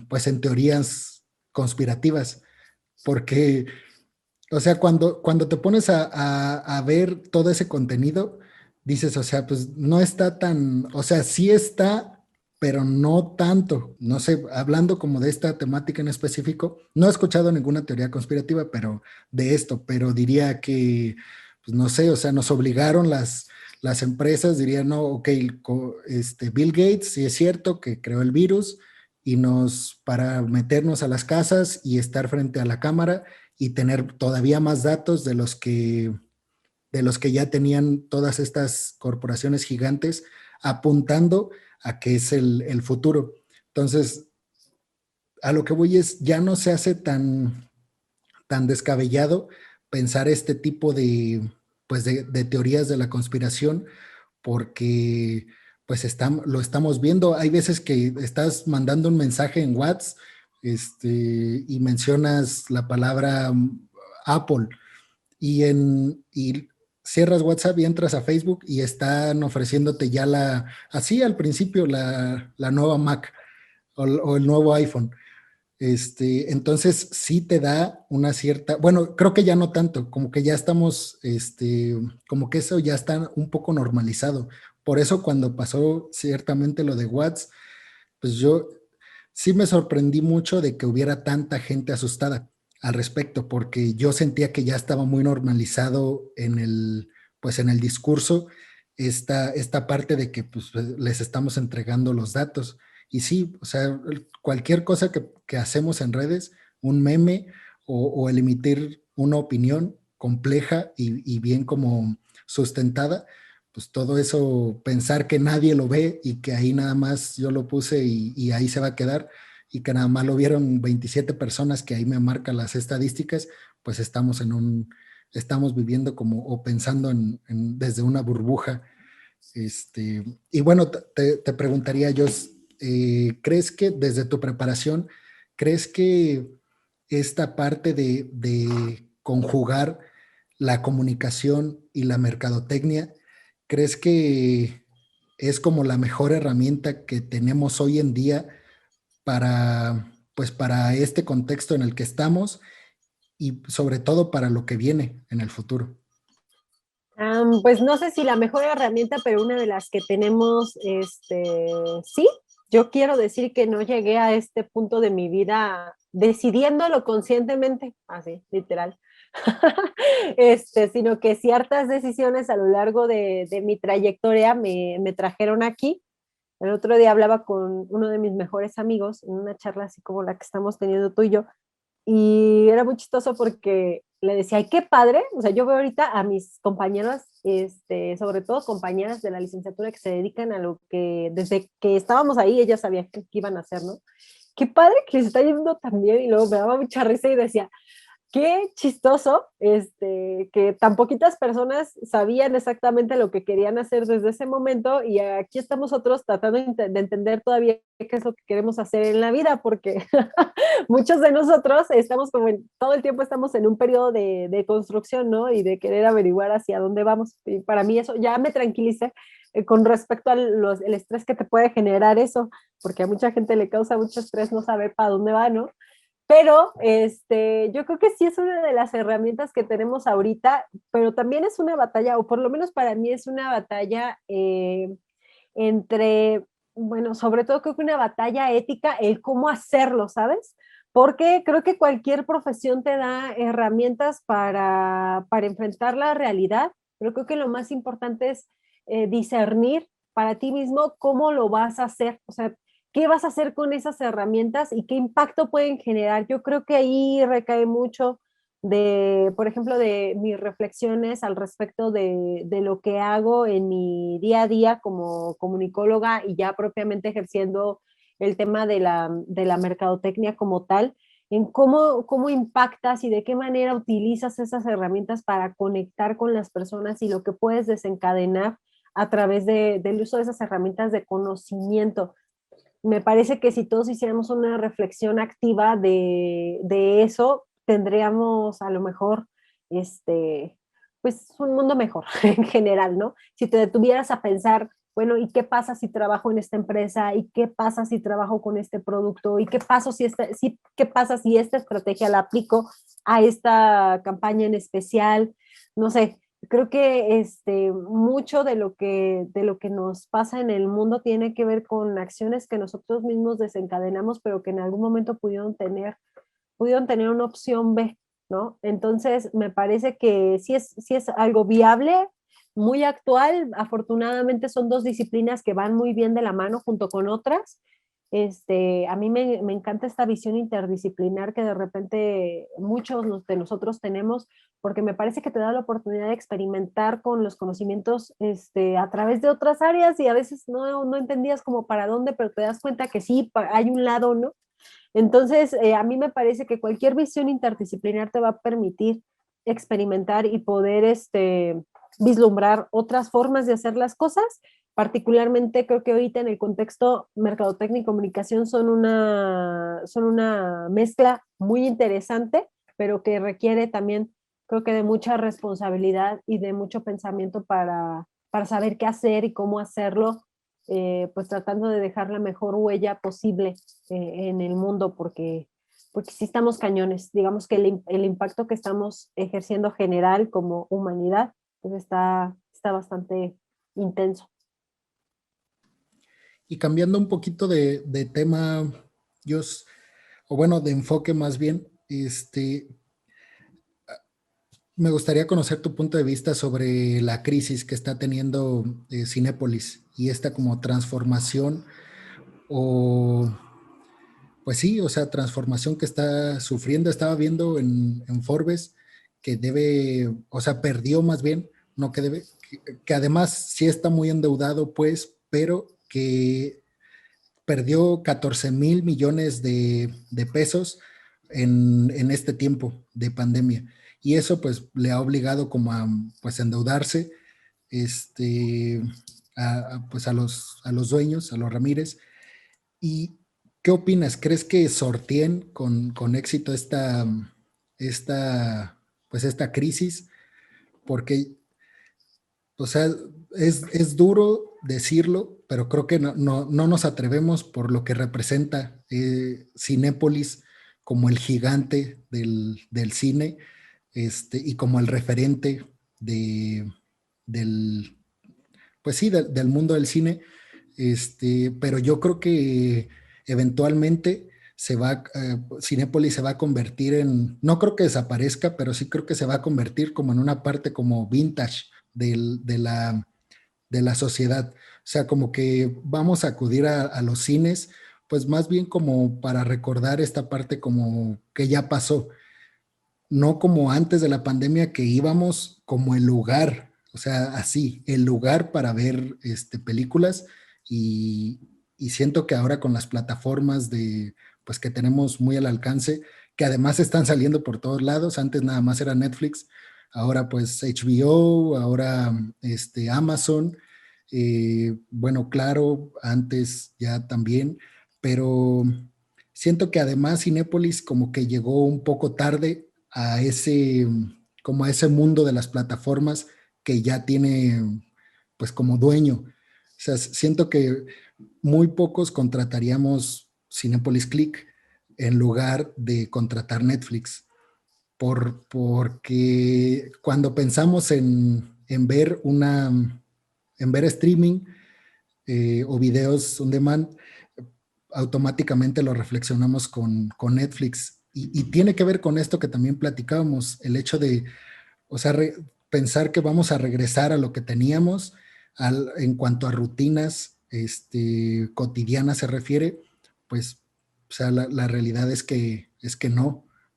pues en teorías conspirativas, porque, o sea, cuando te pones a ver todo ese contenido, dices, o sea, pues no está tan, o sea, sí está, pero no tanto. No sé, hablando como de esta temática en específico, no he escuchado ninguna teoría conspirativa, pero de esto, pero diría que, pues no sé, o sea, nos obligaron las empresas dirían, no, ok, Bill Gates sí es cierto que creó el virus y para meternos a las casas y estar frente a la cámara y tener todavía más datos de los que ya tenían todas estas corporaciones gigantes apuntando a que es el futuro. Entonces, a lo que voy es, ya no se hace tan descabellado pensar este tipo pues de teorías de la conspiración, porque pues lo estamos viendo. Hay veces que estás mandando un mensaje en WhatsApp y mencionas la palabra Apple y cierras WhatsApp y entras a Facebook y están ofreciéndote ya así al principio, la nueva Mac o el nuevo iPhone. Entonces sí te da una cierta, bueno, creo que ya no tanto, como que ya estamos, como que eso ya está un poco normalizado. Por eso cuando pasó ciertamente lo de WhatsApp, pues yo sí me sorprendí mucho de que hubiera tanta gente asustada al respecto, porque yo sentía que ya estaba muy normalizado pues en el discurso esta parte de que pues, les estamos entregando los datos. Y sí, o sea, cualquier cosa que hacemos en redes, un meme o el emitir una opinión compleja y bien como sustentada, pues todo eso, pensar que nadie lo ve y que ahí nada más yo lo puse y ahí se va a quedar y que nada más lo vieron 27 personas, que ahí me marcan las estadísticas, pues estamos viviendo como o pensando desde una burbuja. Y bueno, te preguntaría yo, ¿crees que desde tu preparación, crees que esta parte de conjugar la comunicación y la mercadotecnia, crees que es como la mejor herramienta que tenemos hoy en día pues para este contexto en el que estamos y sobre todo para lo que viene en el futuro? Pues no sé si la mejor herramienta, pero una de las que tenemos, sí, yo quiero decir que no llegué a este punto de mi vida decidiéndolo conscientemente, así, literal, sino que ciertas decisiones a lo largo de mi trayectoria me trajeron aquí. El otro día hablaba con uno de mis mejores amigos en una charla así como la que estamos teniendo tú y yo, y era muy chistoso porque le decía, ay, qué padre. O sea, yo veo ahorita a mis compañeras, sobre todo compañeras de la licenciatura que se dedican a lo que desde que estábamos ahí, ellas sabían qué iban a hacer, ¿no? Qué padre que les está yendo tan bien. Y luego me daba mucha risa y decía, qué chistoso, que tan poquitas personas sabían exactamente lo que querían hacer desde ese momento y aquí estamos otros tratando de entender todavía qué es lo que queremos hacer en la vida, porque muchos de nosotros estamos como todo el tiempo estamos en un periodo de construcción, ¿no? Y de querer averiguar hacia dónde vamos. Y para mí eso ya me tranquiliza con respecto al el estrés que te puede generar eso, porque a mucha gente le causa mucho estrés no saber para dónde va, ¿no? Pero yo creo que sí es una de las herramientas que tenemos ahorita, pero también es una batalla, o por lo menos para mí es una batalla entre, bueno, sobre todo creo que una batalla ética, el cómo hacerlo, ¿sabes? Porque creo que cualquier profesión te da herramientas para enfrentar la realidad, pero creo que lo más importante es discernir para ti mismo cómo lo vas a hacer, o sea, qué vas a hacer con esas herramientas y qué impacto pueden generar. Yo creo que ahí recae mucho por ejemplo, de mis reflexiones al respecto de lo que hago en mi día a día como comunicóloga y ya propiamente ejerciendo el tema de la mercadotecnia como tal, en cómo impactas y de qué manera utilizas esas herramientas para conectar con las personas y lo que puedes desencadenar a través del uso de esas herramientas de conocimiento. Me parece que si todos hiciéramos una reflexión activa de eso, tendríamos a lo mejor, pues un mundo mejor en general, ¿no? Si te detuvieras a pensar, bueno, ¿y qué pasa si trabajo en esta empresa? ¿Y qué pasa si trabajo con este producto? ¿Y qué pasa si esta estrategia la aplico a esta campaña en especial? No sé, creo que mucho de lo que nos pasa en el mundo tiene que ver con acciones que nosotros mismos desencadenamos, pero que en algún momento pudieron tener una opción B, ¿no? Entonces, me parece que sí es algo viable, muy actual. Afortunadamente son dos disciplinas que van muy bien de la mano junto con otras. A mí me encanta esta visión interdisciplinar que de repente muchos de nosotros tenemos, porque me parece que te da la oportunidad de experimentar con los conocimientos a través de otras áreas y a veces no entendías como para dónde, pero te das cuenta que sí, hay un lado, ¿no? Entonces, a mí me parece que cualquier visión interdisciplinar te va a permitir experimentar y poder vislumbrar otras formas de hacer las cosas. Particularmente creo que ahorita en el contexto mercadotecnia y comunicación son una mezcla muy interesante, pero que requiere también, creo que de mucha responsabilidad y de mucho pensamiento para saber qué hacer y cómo hacerlo, pues tratando de dejar la mejor huella posible en el mundo, porque sí estamos cañones. Digamos que el impacto que estamos ejerciendo general como humanidad, pues está bastante intenso. Y cambiando un poquito de tema, yo, o bueno, de enfoque más bien, me gustaría conocer tu punto de vista sobre la crisis que está teniendo Cinépolis y esta como transformación o, pues sí, o sea, transformación que está sufriendo. Estaba viendo en Forbes que debe, o sea, perdió más bien, no que debe, que además sí está muy endeudado, pues, pero que perdió 14,000 millones de pesos en este tiempo de pandemia. Y eso pues le ha obligado como a pues endeudarse este, pues a los dueños, a los Ramírez. ¿Y qué opinas? ¿Crees que sorteen con éxito pues esta crisis? Porque, o sea, es duro decirlo, pero creo que no nos atrevemos por lo que representa Cinépolis como el gigante del cine, y como el referente de, del, pues sí, del mundo del cine. Pero yo creo que eventualmente Cinépolis se va a convertir en, no creo que desaparezca, pero sí creo que se va a convertir como en una parte como vintage del, de la sociedad. O sea, como que vamos a acudir a los cines, pues más bien como para recordar esta parte como que ya pasó, no como antes de la pandemia que íbamos como el lugar, o sea, así, el lugar para ver películas y, y siento que ahora con las plataformas pues que tenemos muy al alcance, que además están saliendo por todos lados, antes nada más era Netflix, ahora pues HBO, ahora Amazon, bueno, claro, antes ya también, pero siento que además Cinépolis como que llegó un poco tarde a como a ese mundo de las plataformas que ya tiene, pues como dueño. O sea, siento que muy pocos contrataríamos Cinepolis Click en lugar de contratar Netflix, porque cuando pensamos en ver en ver streaming o videos on demand, automáticamente lo reflexionamos con Netflix. Y tiene que ver con esto que también platicábamos, el hecho de, o sea, pensar que vamos a regresar a lo que teníamos en cuanto a rutinas cotidianas se refiere, pues, o sea, la realidad es que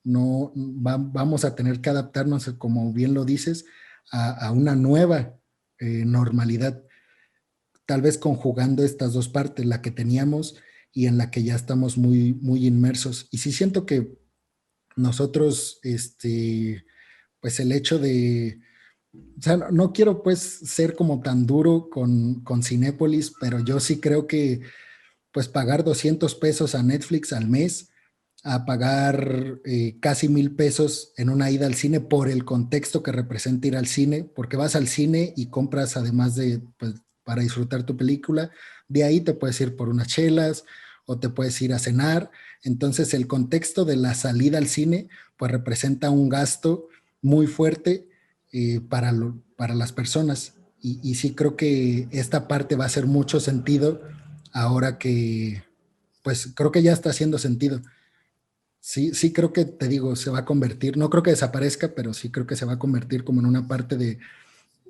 vamos a tener que adaptarnos, como bien lo dices, a una nueva normalidad, tal vez conjugando estas dos partes, la que teníamos y en la que ya estamos muy inmersos. Y sí siento que nosotros, pues el hecho de, o sea, no quiero pues ser como tan duro con Cinépolis, pero yo sí creo que pues pagar 200 pesos a Netflix al mes, a pagar casi 1,000 pesos en una ida al cine por el contexto que representa ir al cine, porque vas al cine y compras además de, pues, para disfrutar tu película, de ahí te puedes ir por unas chelas o te puedes ir a cenar. Entonces el contexto de la salida al cine, pues representa un gasto muy fuerte para las personas. Y sí creo que esta parte va a hacer mucho sentido ahora que, pues creo que ya está haciendo sentido. Sí, sí creo que, te digo, se va a convertir, no creo que desaparezca, pero sí creo que se va a convertir como en una parte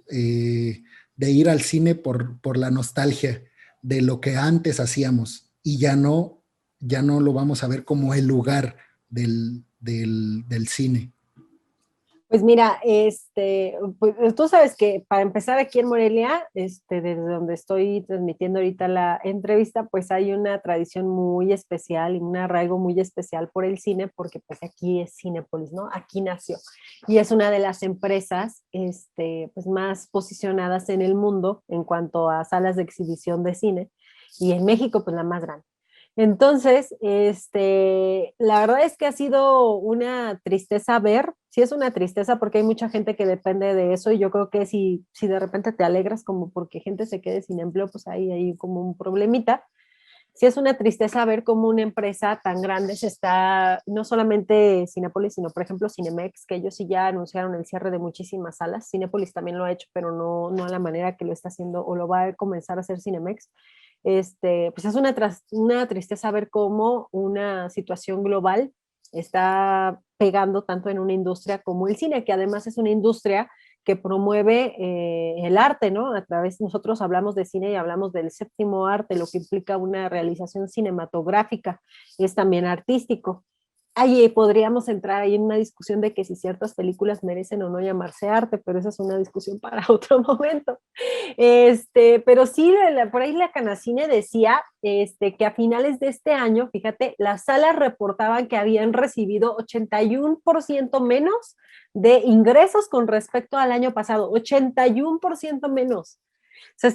de ir al cine por la nostalgia de lo que antes hacíamos y ya no lo vamos a ver como el lugar del cine. Pues mira, pues tú sabes que para empezar aquí en Morelia, desde donde estoy transmitiendo ahorita la entrevista, pues hay una tradición muy especial y un arraigo muy especial por el cine, porque pues aquí es Cinépolis, ¿no? Aquí nació. Y es una de las empresas, pues más posicionadas en el mundo en cuanto a salas de exhibición de cine. Y en México, pues la más grande. Entonces, la verdad es que ha sido una tristeza ver, sí es una tristeza porque hay mucha gente que depende de eso y yo creo que si de repente te alegras como porque gente se quede sin empleo, pues ahí hay como un problemita. Sí es una tristeza ver cómo una empresa tan grande se está, no solamente Cinépolis, sino por ejemplo Cinemex, que ellos sí ya anunciaron el cierre de muchísimas salas. Cinépolis también lo ha hecho, pero no a la manera que lo está haciendo o lo va a comenzar a hacer Cinemex. Pues es una tristeza ver cómo una situación global está pegando tanto en una industria como el cine, que además es una industria que promueve el arte, ¿no? A través, nosotros hablamos de cine y hablamos del séptimo arte, lo que implica una realización cinematográfica, es también artístico. Ahí podríamos entrar ahí en una discusión de que si ciertas películas merecen o no llamarse arte, pero esa es una discusión para otro momento. Pero sí, por ahí la Canacine decía que a finales de este año, fíjate, las salas reportaban que habían recibido 81% menos de ingresos con respecto al año pasado, 81% menos. O sea,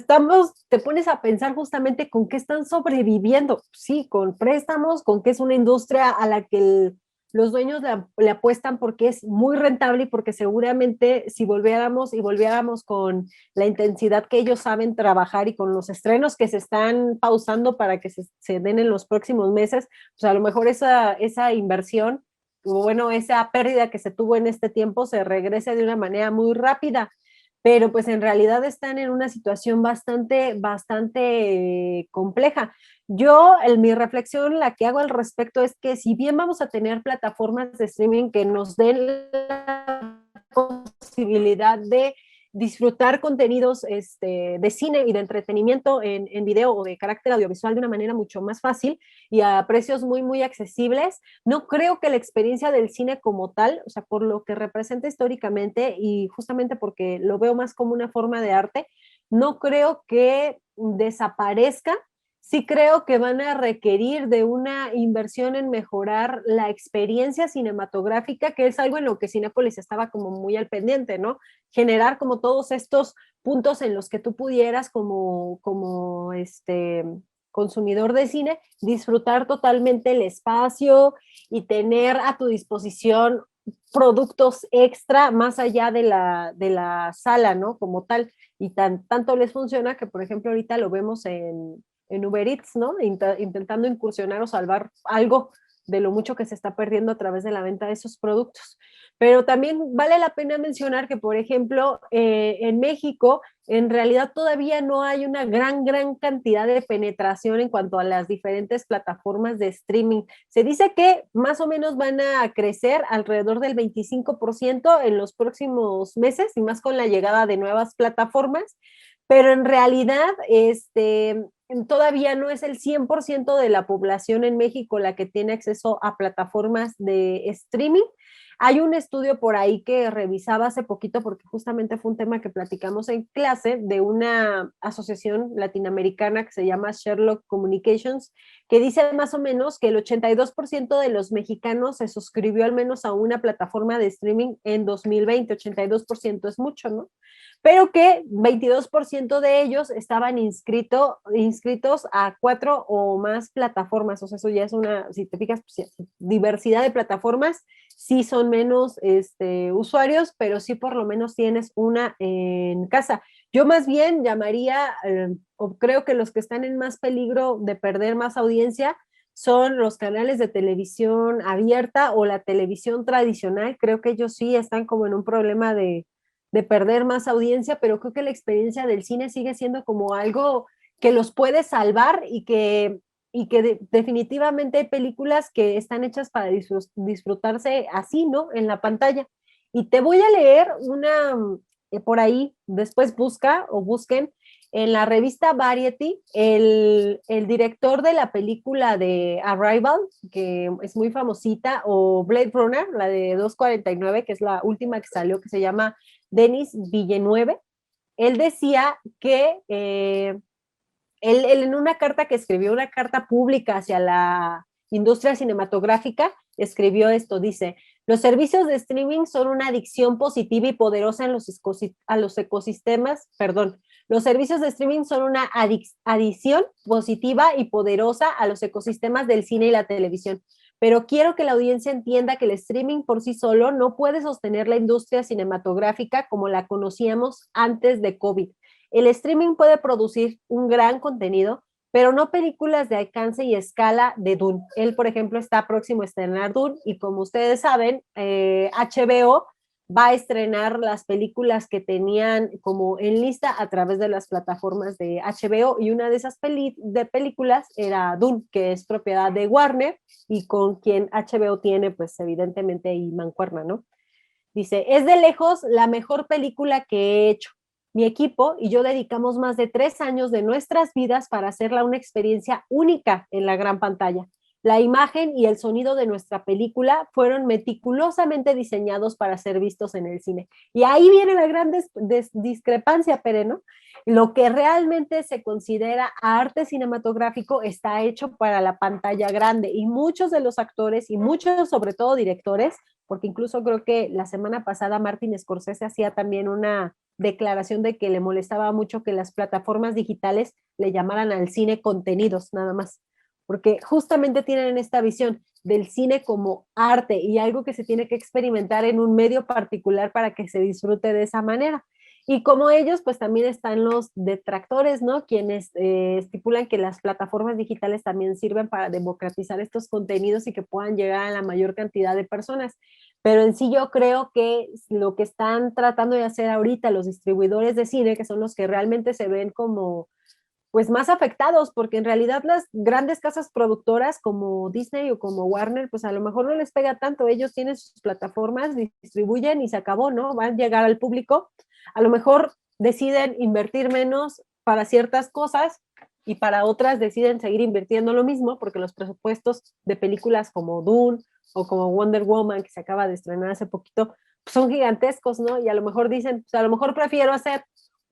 te pones a pensar justamente con qué están sobreviviendo. Sí, con préstamos, con que es una industria a la que los dueños le apuestan porque es muy rentable y porque seguramente si volviéramos con la intensidad que ellos saben trabajar y con los estrenos que se están pausando para que se den en los próximos meses, pues a lo mejor esa inversión, o bueno, esa pérdida que se tuvo en este tiempo se regrese de una manera muy rápida, pero pues en realidad están en una situación bastante compleja. Mi reflexión, la que hago al respecto es que si bien vamos a tener plataformas de streaming que nos den la posibilidad de disfrutar contenidos de cine y de entretenimiento en video o de carácter audiovisual de una manera mucho más fácil y a precios muy, muy accesibles, no creo que la experiencia del cine como tal, o sea, por lo que representa históricamente y justamente porque lo veo más como una forma de arte, no creo que desaparezca. Sí creo que van a requerir de una inversión en mejorar la experiencia cinematográfica, que es algo en lo que Cinépolis estaba como muy al pendiente, ¿no? Generar como todos estos puntos en los que tú pudieras como consumidor de cine disfrutar totalmente el espacio y tener a tu disposición productos extra más allá de la sala, ¿no? Como tal. Y tanto les funciona que, por ejemplo, ahorita lo vemos en Uber Eats, ¿no? Intentando incursionar o salvar algo de lo mucho que se está perdiendo a través de la venta de esos productos. Pero también vale la pena mencionar que, por ejemplo, en México, en realidad todavía no hay una gran cantidad de penetración en cuanto a las diferentes plataformas de streaming. Se dice que más o menos van a crecer alrededor del 25% en los próximos meses y más con la llegada de nuevas plataformas, pero en realidad todavía no es el 100% de la población en México la que tiene acceso a plataformas de streaming. Hay un estudio por ahí que revisaba hace poquito, porque justamente fue un tema que platicamos en clase, de una asociación latinoamericana que se llama Sherlock Communications, que dice más o menos que el 82% de los mexicanos se suscribió al menos a una plataforma de streaming en 2020. 82% es mucho, ¿no? Pero que 22% de ellos estaban inscritos a 4 o más plataformas. O sea, eso ya es si te fijas, pues, diversidad de plataformas, sí son menos usuarios, pero sí por lo menos tienes una en casa. Yo más bien llamaría, o creo que los que están en más peligro de perder más audiencia son los canales de televisión abierta o la televisión tradicional. Creo que ellos sí están como en un problema de perder más audiencia, pero creo que la experiencia del cine sigue siendo como algo que los puede salvar y que definitivamente hay películas que están hechas para disfrutarse así, ¿no? En la pantalla. Y te voy a leer por ahí, después busquen en la revista Variety, el director de la película de Arrival, que es muy famosita, o Blade Runner, la de 249, que es la última que salió, que se llama Denis Villeneuve. Él decía que él en una carta que escribió, una carta pública hacia la industria cinematográfica, escribió esto, dice, los servicios de streaming son una adicción positiva y poderosa en a los ecosistemas, perdón, los servicios de streaming son una adición positiva y poderosa a los ecosistemas del cine y la televisión, pero quiero que la audiencia entienda que el streaming por sí solo no puede sostener la industria cinematográfica como la conocíamos antes de COVID. El streaming puede producir un gran contenido, pero no películas de alcance y escala de Dune. Él, por ejemplo, está próximo a estrenar Dune y como ustedes saben, HBO va a estrenar las películas que tenían como en lista a través de las plataformas de HBO y una de esas películas era Dune, que es propiedad de Warner y con quien HBO tiene pues evidentemente y mancuerna, ¿no? Dice, es de lejos la mejor película que he hecho. Mi equipo y yo dedicamos más de 3 años de nuestras vidas para hacerla una experiencia única en la gran pantalla. La imagen y el sonido de nuestra película fueron meticulosamente diseñados para ser vistos en el cine. Y ahí viene la gran discrepancia, Pere, ¿no? Lo que realmente se considera arte cinematográfico está hecho para la pantalla grande y muchos de los actores y muchos, sobre todo directores, porque incluso creo que la semana pasada Martin Scorsese hacía también una declaración de que le molestaba mucho que las plataformas digitales le llamaran al cine contenidos, nada más, porque justamente tienen esta visión del cine como arte y algo que se tiene que experimentar en un medio particular para que se disfrute de esa manera. Y como ellos, pues también están los detractores, ¿no? Quienes estipulan que las plataformas digitales también sirven para democratizar estos contenidos y que puedan llegar a la mayor cantidad de personas. Pero en sí yo creo que lo que están tratando de hacer ahorita los distribuidores de cine, que son los que realmente se ven como pues más afectados, porque en realidad las grandes casas productoras como Disney o como Warner, pues a lo mejor no les pega tanto, ellos tienen sus plataformas, distribuyen y se acabó, ¿no? Van a llegar al público, a lo mejor deciden invertir menos para ciertas cosas y para otras deciden seguir invirtiendo lo mismo, porque los presupuestos de películas como Dune o como Wonder Woman, que se acaba de estrenar hace poquito, pues son gigantescos, ¿no? Y a lo mejor dicen, pues a lo mejor prefiero hacer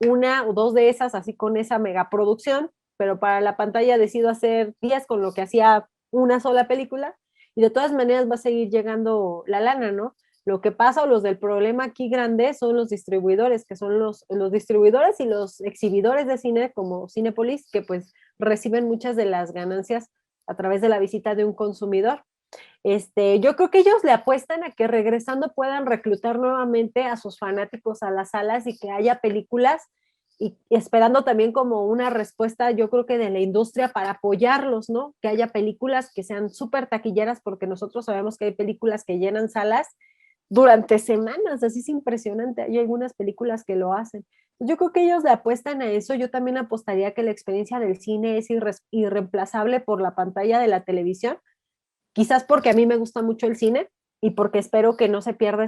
una o dos de esas así con esa megaproducción, pero para la pantalla decido hacer 10 con lo que hacía una sola película y de todas maneras va a seguir llegando la lana, ¿no? Lo que pasa o los del problema aquí grande son los distribuidores, que son los distribuidores y los exhibidores de cine como Cinépolis, que pues reciben muchas de las ganancias a través de la visita de un consumidor. Yo creo que ellos le apuestan a que regresando puedan reclutar nuevamente a sus fanáticos a las salas y que haya películas y esperando también como una respuesta, yo creo que de la industria para apoyarlos, ¿no? Que haya películas que sean súper taquilleras porque nosotros sabemos que hay películas que llenan salas durante semanas, así es impresionante, hay algunas películas que lo hacen. Yo creo que ellos le apuestan a eso, yo también apostaría que la experiencia del cine es irreemplazable por la pantalla de la televisión, quizás porque a mí me gusta mucho el cine y porque espero que no se pierda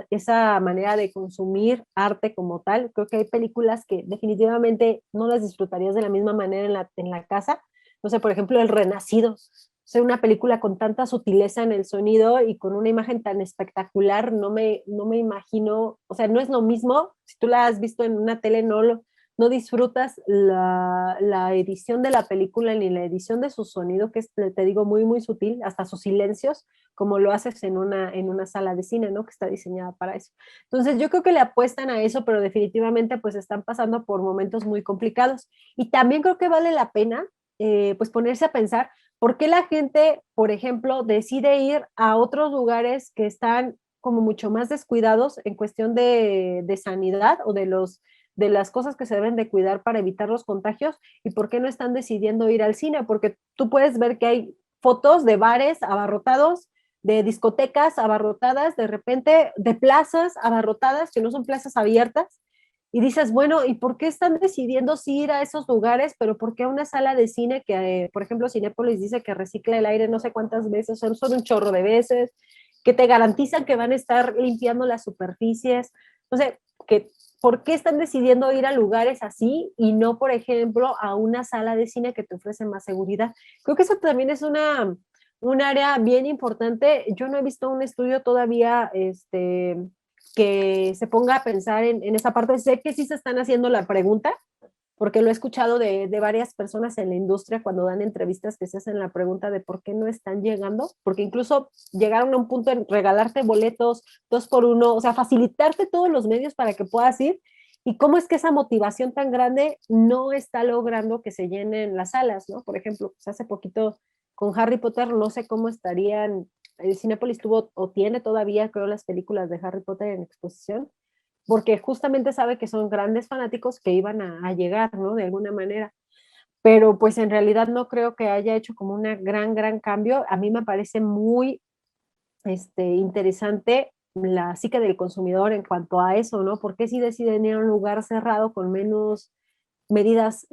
esa manera de consumir arte como tal. Creo que hay películas que definitivamente no las disfrutarías de la misma manera en la casa. No sé, por ejemplo, El Renacido. O sea, una película con tanta sutileza en el sonido y con una imagen tan espectacular, no me imagino, o sea, no es lo mismo, si tú la has visto en una tele, no disfrutas la edición de la película ni la edición de su sonido, que es, te digo, muy, muy sutil, hasta sus silencios, como lo haces en una sala de cine, ¿no? Que está diseñada para eso. Entonces, yo creo que le apuestan a eso, pero definitivamente pues están pasando por momentos muy complicados. Y también creo que vale la pena, pues ponerse a pensar, ¿por qué la gente, por ejemplo, decide ir a otros lugares que están como mucho más descuidados en cuestión de sanidad o de las cosas que se deben de cuidar para evitar los contagios y por qué no están decidiendo ir al cine? Porque tú puedes ver que hay fotos de bares abarrotados, de discotecas abarrotadas, de repente de plazas abarrotadas, que no son plazas abiertas, y dices, bueno, ¿y por qué están decidiendo sí ir a esos lugares, pero por qué a una sala de cine que, por ejemplo, Cinépolis dice que recicla el aire no sé cuántas veces, son un chorro de veces, que te garantizan que van a estar limpiando las superficies, no sé, que ¿por qué están decidiendo ir a lugares así y no, por ejemplo, a una sala de cine que te ofrece más seguridad? Creo que eso también es un área bien importante. Yo no he visto un estudio todavía que se ponga a pensar en esa parte. Sé que sí se están haciendo la pregunta, porque lo he escuchado de varias personas en la industria cuando dan entrevistas que se hacen la pregunta de por qué no están llegando, porque incluso llegaron a un punto de regalarte boletos 2 por 1, o sea, facilitarte todos los medios para que puedas ir, y cómo es que esa motivación tan grande no está logrando que se llenen las salas, ¿no? Por ejemplo, pues hace poquito con Harry Potter, no sé cómo estarían, el Cinépolis tuvo o tiene todavía, creo, las películas de Harry Potter en exposición, porque justamente sabe que son grandes fanáticos que iban a llegar, ¿no? De alguna manera. Pero pues en realidad no creo que haya hecho como una gran cambio. A mí me parece muy interesante la psique del consumidor en cuanto a eso, ¿no? ¿Por qué si deciden ir a un lugar cerrado con menos medidas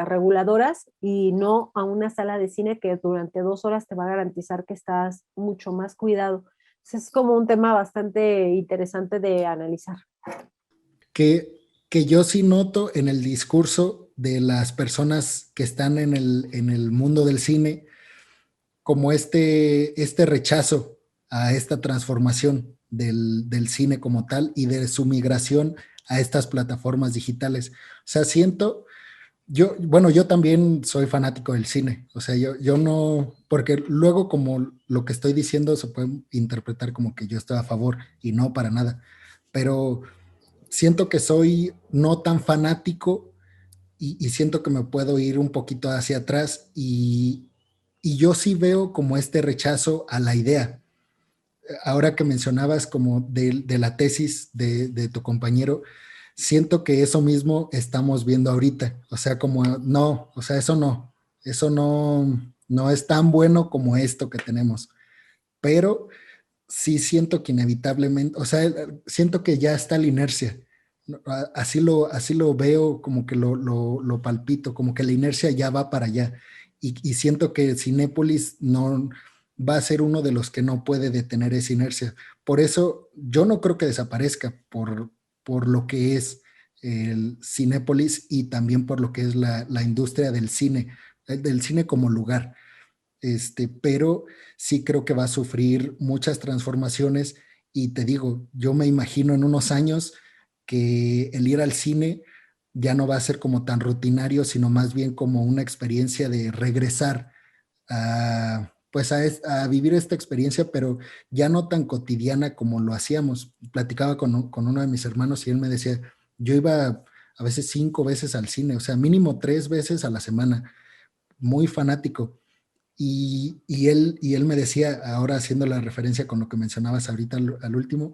reguladoras y no a una sala de cine que durante 2 horas te va a garantizar que estás mucho más cuidado? Entonces, es como un tema bastante interesante de analizar. Que yo sí noto en el discurso de las personas que están en el mundo del cine, como este rechazo a esta transformación del cine como tal y de su migración a estas plataformas digitales. O sea, siento, bueno, yo también soy fanático del cine, o sea, yo no, porque luego como lo que estoy diciendo se puede interpretar como que yo estoy a favor y no para nada, pero siento que soy no tan fanático y siento que me puedo ir un poquito hacia atrás y yo sí veo como este rechazo a la idea. Ahora que mencionabas como de la tesis de tu compañero, siento que eso mismo estamos viendo ahorita. O sea, como no, o sea, eso no es tan bueno como esto que tenemos. Pero sí siento que inevitablemente, o sea, siento que ya está la inercia. Así lo veo, como que lo palpito, como que la inercia ya va para allá. Y siento que Cinépolis no va a ser uno de los que no puede detener esa inercia. Por eso yo no creo que desaparezca por lo que es el Cinépolis y también por lo que es la industria del cine como lugar, pero sí creo que va a sufrir muchas transformaciones y te digo, yo me imagino en unos años que el ir al cine ya no va a ser como tan rutinario, sino más bien como una experiencia de regresar pues a vivir esta experiencia, pero ya no tan cotidiana como lo hacíamos. Platicaba con uno de mis hermanos y él me decía, yo iba a veces 5 veces al cine, o sea, mínimo 3 veces a la semana, muy fanático. Y él me decía, ahora haciendo la referencia con lo que mencionabas ahorita al último,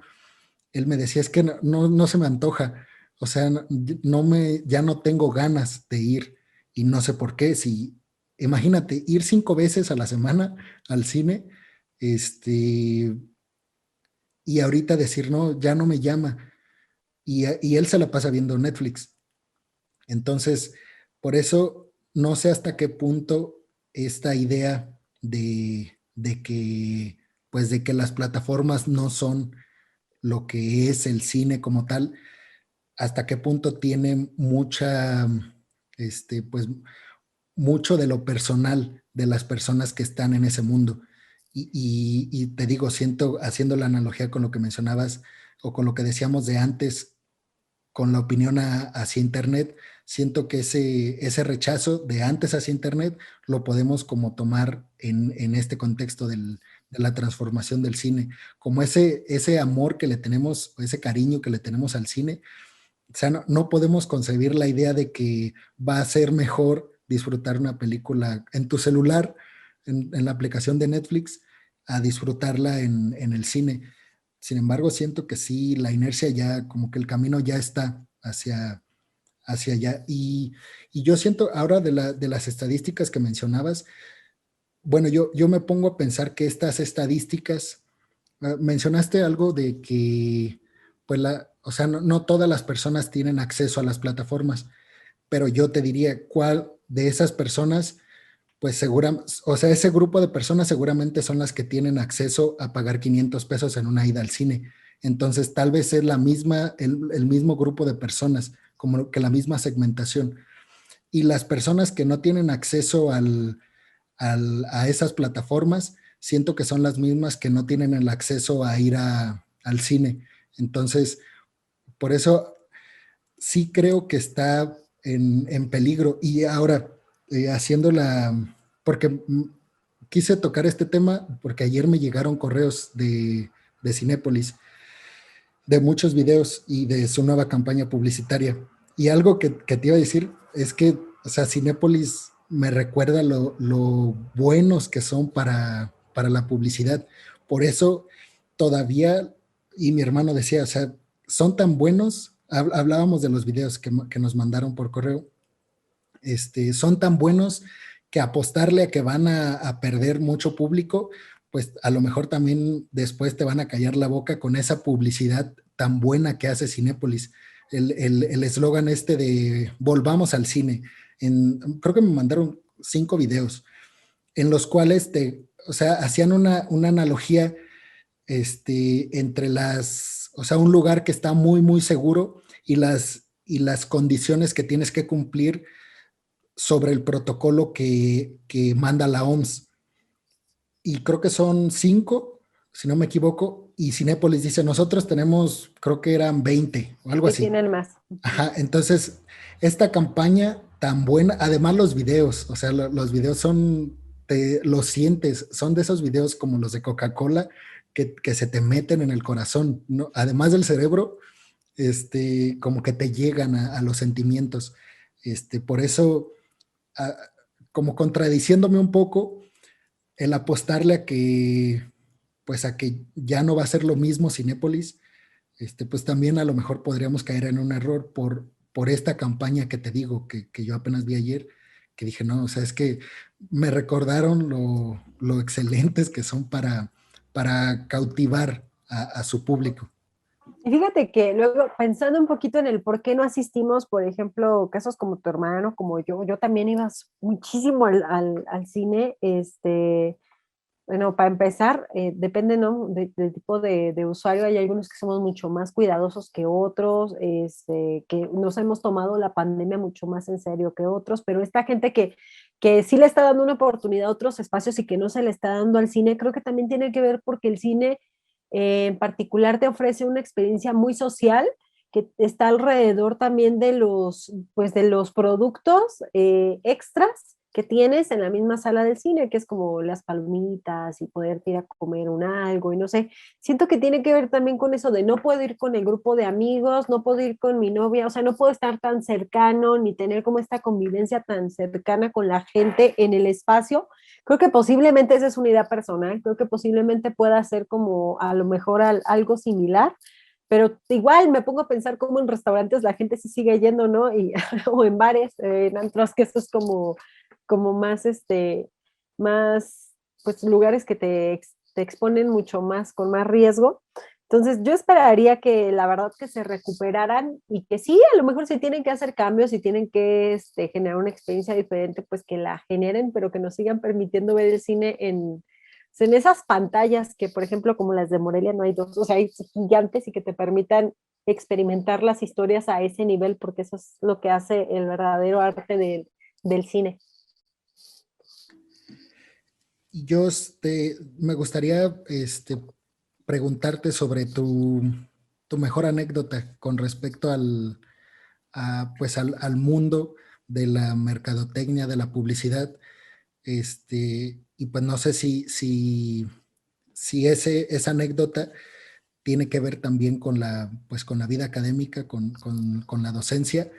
él me decía, es que no se me antoja, o sea, ya no tengo ganas de ir y no sé por qué, si, imagínate, ir 5 veces a la semana al cine, este, y ahorita decir, no, ya no me llama, y él se la pasa viendo Netflix. Entonces, por eso no sé hasta qué punto esta idea de que las plataformas no son lo que es el cine como tal, hasta qué punto tiene pues mucho de lo personal de las personas que están en ese mundo. Y te digo, siento, haciendo la analogía con lo que mencionabas o con lo que decíamos de antes, con la opinión hacia Internet, siento que ese rechazo de antes hacia Internet lo podemos como tomar en este contexto de la transformación del cine, como ese amor que le tenemos, ese cariño que le tenemos al cine. O sea, no podemos concebir la idea de que va a ser mejor disfrutar una película en tu celular, en la aplicación de Netflix, a disfrutarla en el cine. Sin embargo, siento que sí, la inercia ya, como que el camino ya está hacia allá. Y yo siento ahora de las estadísticas que mencionabas, bueno, yo me pongo a pensar que estas estadísticas, mencionaste algo de que, pues, o sea, no todas las personas tienen acceso a las plataformas, pero yo te diría, ¿cuál de esas personas? Pues o sea, ese grupo de personas seguramente son las que tienen acceso a pagar 500 pesos en una ida al cine. Entonces, tal vez es el mismo grupo de personas, como que la misma segmentación. Y las personas que no tienen acceso a esas plataformas, siento que son las mismas que no tienen el acceso a ir al cine. Entonces, por eso sí creo que está en peligro. Y ahora, haciendo porque quise tocar este tema porque ayer me llegaron correos de Cinépolis, de muchos videos y de su nueva campaña publicitaria. Y algo que te iba a decir es que, o sea, Cinépolis me recuerda lo buenos que son para la publicidad. Por eso todavía, y mi hermano decía, o sea, son tan buenos, hablábamos de los videos que nos mandaron por correo, son tan buenos que apostarle a que van a perder mucho público, pues a lo mejor también después te van a callar la boca con esa publicidad tan buena que hace Cinépolis. El eslogan este de volvamos al cine. Creo que me mandaron 5 videos en los cuales o sea, hacían una analogía entre o sea, un lugar que está muy, muy seguro y las condiciones que tienes que cumplir sobre el protocolo que manda la OMS. Y creo que son 5, si no me equivoco, y Cinépolis dice, nosotros tenemos, creo que eran 20 o algo Sí, así. tienen más. Ajá, entonces, esta campaña tan buena, además los videos, o sea, los videos los sientes, son de esos videos como los de Coca-Cola que se te meten en el corazón, ¿no? Además del cerebro, como que te llegan a los sentimientos. Por eso, a- como contradiciéndome un poco, el apostarle pues a que ya no va a ser lo mismo Cinépolis, pues también a lo mejor podríamos caer en un error por esta campaña que te digo, que yo apenas vi ayer, que dije, no, o sea, es que me recordaron lo excelentes que son para cautivar a su público. Y fíjate que luego, pensando un poquito en el por qué no asistimos, por ejemplo, casos como tu hermano, como yo también iba muchísimo al cine, bueno, para empezar, depende, ¿no? Del tipo de usuario. Hay algunos que somos mucho más cuidadosos que otros, que nos hemos tomado la pandemia mucho más en serio que otros, pero esta gente que sí le está dando una oportunidad a otros espacios y que no se le está dando al cine, creo que también tiene que ver porque el cine en particular te ofrece una experiencia muy social que está alrededor también pues de los productos extras que tienes en la misma sala del cine, que es como las palomitas y poder ir a comer un algo y no sé, siento que tiene que ver también con eso de no puedo ir con el grupo de amigos, no puedo ir con mi novia, o sea, no puedo estar tan cercano ni tener como esta convivencia tan cercana con la gente en el espacio. Creo que posiblemente esa es una idea personal, creo que posiblemente pueda ser como a lo mejor algo similar, pero igual me pongo a pensar cómo en restaurantes la gente sí sigue yendo, ¿no? O en bares, en antros, que eso es como más, más, pues lugares que te exponen mucho más, con más riesgo. Entonces yo esperaría que la verdad que se recuperaran y que sí, a lo mejor si tienen que hacer cambios, si tienen que generar una experiencia diferente, pues que la generen, pero que nos sigan permitiendo ver el cine en esas pantallas que, por ejemplo, como las de Morelia, no hay dos, o sea, hay gigantes y que te permitan experimentar las historias a ese nivel, porque eso es lo que hace el verdadero arte del cine. Yo me gustaría preguntarte sobre tu mejor anécdota con respecto pues al mundo de la mercadotecnia, de la publicidad. Y pues no sé si esa anécdota tiene que ver también pues con la vida académica, con la docencia,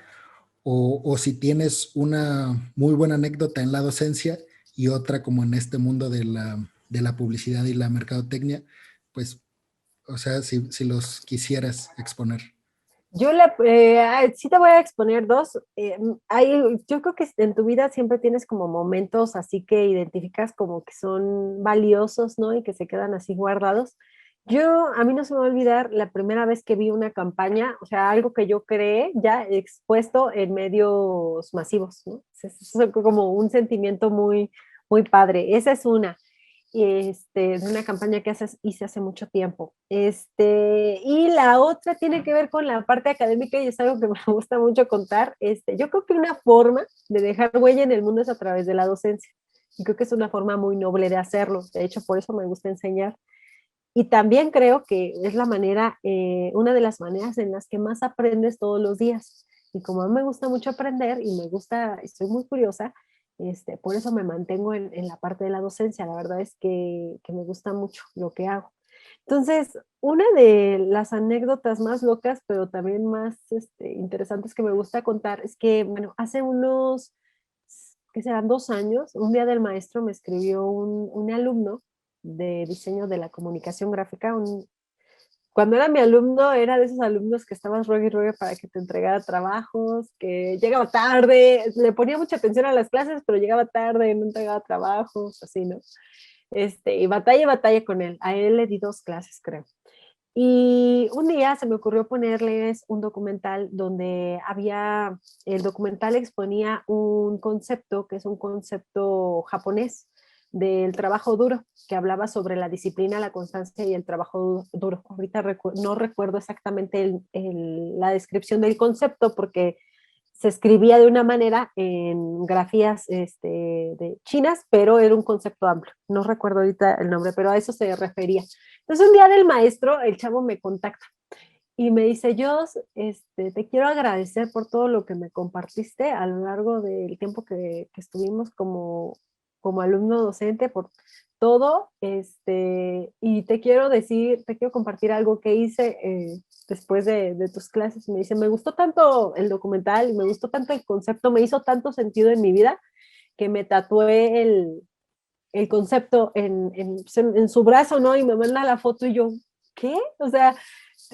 o si tienes una muy buena anécdota en la docencia y otra como en este mundo de la publicidad y la mercadotecnia, pues, o sea, si los quisieras exponer. Sí te voy a exponer dos. Yo creo que en tu vida siempre tienes como momentos así que identificas como que son valiosos, ¿no? Y que se quedan así guardados. A mí no se me va a olvidar la primera vez que vi una campaña, o sea, algo que yo creé ya expuesto en medios masivos, ¿no? Es como un sentimiento muy, muy padre. Esa es una. de una campaña que hice hace mucho tiempo. Y la otra tiene que ver con la parte académica y es algo que me gusta mucho contar. Yo creo que una forma de dejar huella en el mundo es a través de la docencia. Y creo que es una forma muy noble de hacerlo. De hecho, por eso me gusta enseñar. Y también creo que es la manera, una de las maneras en las que más aprendes todos los días. Y como a mí me gusta mucho aprender y me gusta, estoy muy curiosa, por eso me mantengo en la parte de la docencia. La verdad es que me gusta mucho lo que hago. Entonces, una de las anécdotas más locas, pero también más interesantes que me gusta contar, es que, bueno, hace unos, que serán 2 años, un día del maestro me escribió un alumno de diseño de la comunicación gráfica. Cuando era mi alumno, era de esos alumnos que estabas ruegue y ruegue para que te entregara trabajos, que llegaba tarde, le ponía mucha atención a las clases, pero llegaba tarde, no entregaba trabajos, así, ¿no? Y batalla y batalla con él. A él le di 2 clases, creo. Y un día se me ocurrió ponerles un documental donde el documental exponía un concepto que es un concepto japonés del trabajo duro, que hablaba sobre la disciplina, la constancia y el trabajo duro. Ahorita no recuerdo exactamente la descripción del concepto porque se escribía de una manera en grafías de chinas, pero era un concepto amplio. No recuerdo ahorita el nombre, pero a eso se refería. Entonces un día del maestro, el chavo me contacta y me dice, yo te quiero agradecer por todo lo que me compartiste a lo largo del tiempo que estuvimos como alumno docente, por todo, y te quiero compartir algo que hice después de tus clases. Me dice, me gustó tanto el documental y me gustó tanto el concepto, me hizo tanto sentido en mi vida que me tatué el concepto en su brazo, ¿no? Y me manda la foto y yo, ¿qué? O sea,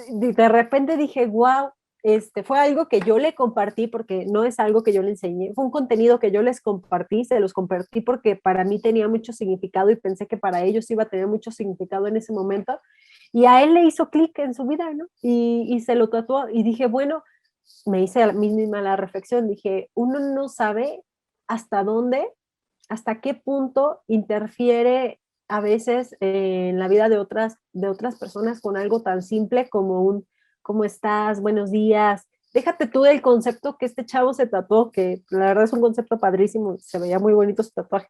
de repente dije, wow, fue algo que yo le compartí porque no es algo que yo le enseñé, fue un contenido que yo les compartí, se los compartí porque para mí tenía mucho significado y pensé que para ellos iba a tener mucho significado en ese momento. Y a él le hizo clic en su vida, ¿no? Y se lo tatuó y dije, bueno, me hice a mí misma la reflexión, dije, uno no sabe hasta dónde, hasta qué punto interfiere a veces en la vida de otras personas con algo tan simple como ¿cómo estás? Buenos días. Déjate tú del concepto que este chavo se tatuó, que la verdad es un concepto padrísimo, se veía muy bonito su tatuaje,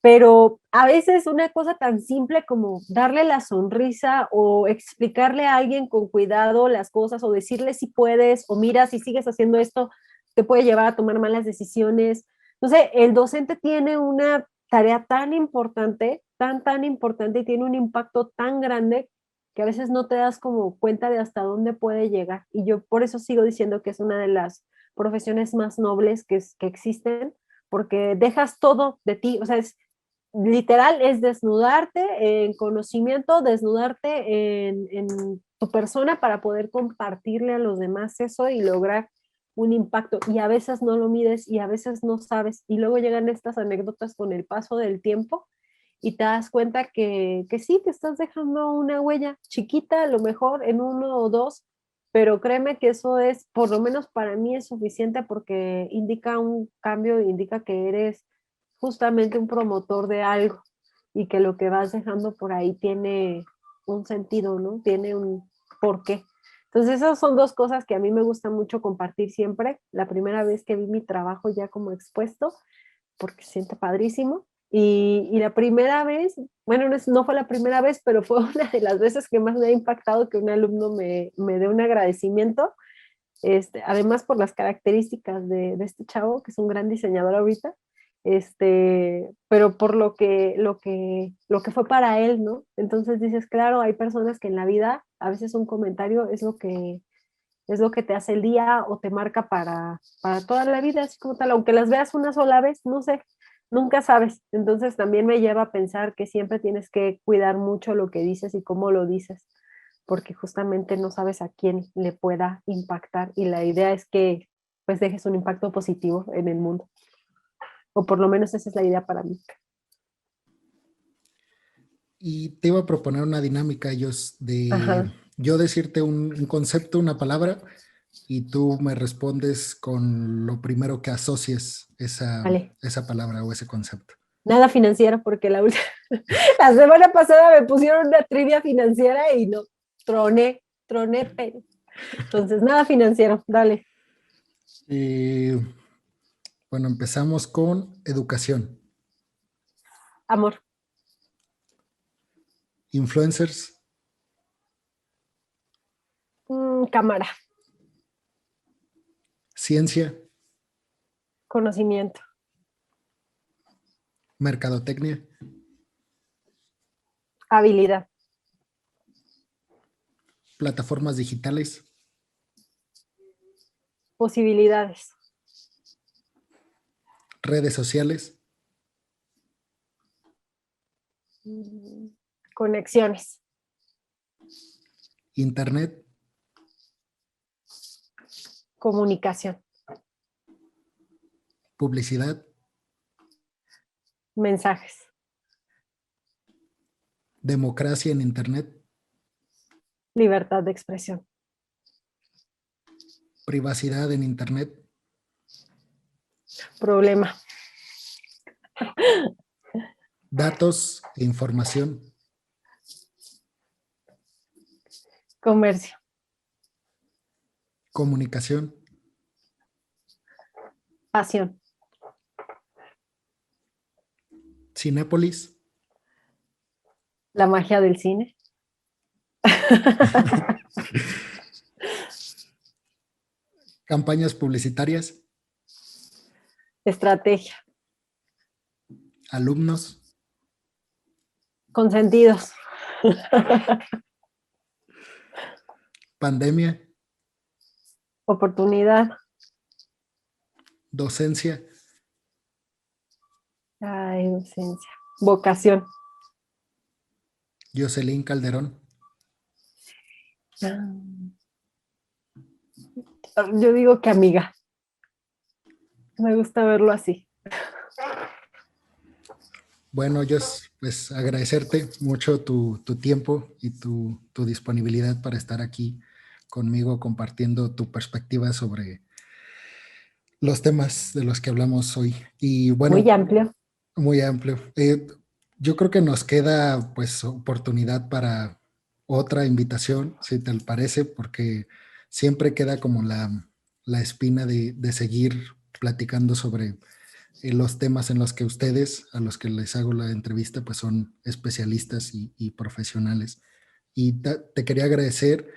pero a veces una cosa tan simple como darle la sonrisa o explicarle a alguien con cuidado las cosas o decirle si puedes o mira, si sigues haciendo esto, te puede llevar a tomar malas decisiones. Entonces, el docente tiene una tarea tan importante, tan importante y tiene un impacto tan grande que a veces no te das como cuenta de hasta dónde puede llegar. Y yo por eso sigo diciendo que es una de las profesiones más nobles que existen, porque dejas todo de ti, o sea, literal es desnudarte en conocimiento, desnudarte en tu persona para poder compartirle a los demás eso y lograr un impacto. Y a veces no lo mides y a veces no sabes. Y luego llegan estas anécdotas con el paso del tiempo y te das cuenta que sí, que estás dejando una huella chiquita, a lo mejor en 1 o 2, pero créeme que eso es, por lo menos para mí es suficiente porque indica un cambio, indica que eres justamente un promotor de algo y que lo que vas dejando por ahí tiene un sentido, ¿no? Tiene un porqué. Entonces, esas son 2 cosas que a mí me gusta mucho compartir siempre. La primera vez que vi mi trabajo ya como expuesto, porque se siente padrísimo. Y la primera vez, bueno, no fue la primera vez, pero fue una de las veces que más me ha impactado que un alumno me dé un agradecimiento. Además por las características de este chavo, que es un gran diseñador ahorita, pero por lo que fue para él, ¿no? Entonces dices, claro, hay personas que en la vida a veces un comentario es lo que te hace el día o te marca para toda la vida, así como tal, aunque las veas una sola vez, no sé, nunca sabes. Entonces también me lleva a pensar que siempre tienes que cuidar mucho lo que dices y cómo lo dices, porque justamente no sabes a quién le pueda impactar y la idea es que pues dejes un impacto positivo en el mundo, o por lo menos esa es la idea para mí. Y te iba a proponer una dinámica, ellos, de Ajá, yo decirte un concepto, una palabra, y tú me respondes con lo primero que asocies esa, vale, esa palabra o ese concepto. Nada financiero, porque la semana pasada me pusieron una trivia financiera y no, troné, pero. Entonces, nada financiero, dale. Eh, bueno, empezamos con educación. Amor, Influencers, cámara, ciencia, conocimiento, mercadotecnia, habilidad, plataformas digitales, posibilidades, redes sociales, mm, conexiones, internet, comunicación, publicidad, mensajes, democracia en internet, libertad de expresión, privacidad en internet, problema, datos e información, comercio, comunicación, pasión, Cinépolis, la magia del cine, campañas publicitarias, estrategia, alumnos, consentidos, pandemia, oportunidad, docencia, ay, docencia, vocación. Jocelyn Calderón. Yo digo que amiga. Me gusta verlo así. Bueno, pues agradecerte mucho tu tiempo y tu disponibilidad para estar aquí conmigo compartiendo tu perspectiva sobre los temas de los que hablamos hoy. Y Muy bueno, amplio. muy amplio. Yo creo que nos queda pues oportunidad para otra invitación, si te parece, porque siempre queda como la espina de seguir platicando sobre los temas en los que ustedes, a los que les hago la entrevista, pues son especialistas y profesionales. Y te quería agradecer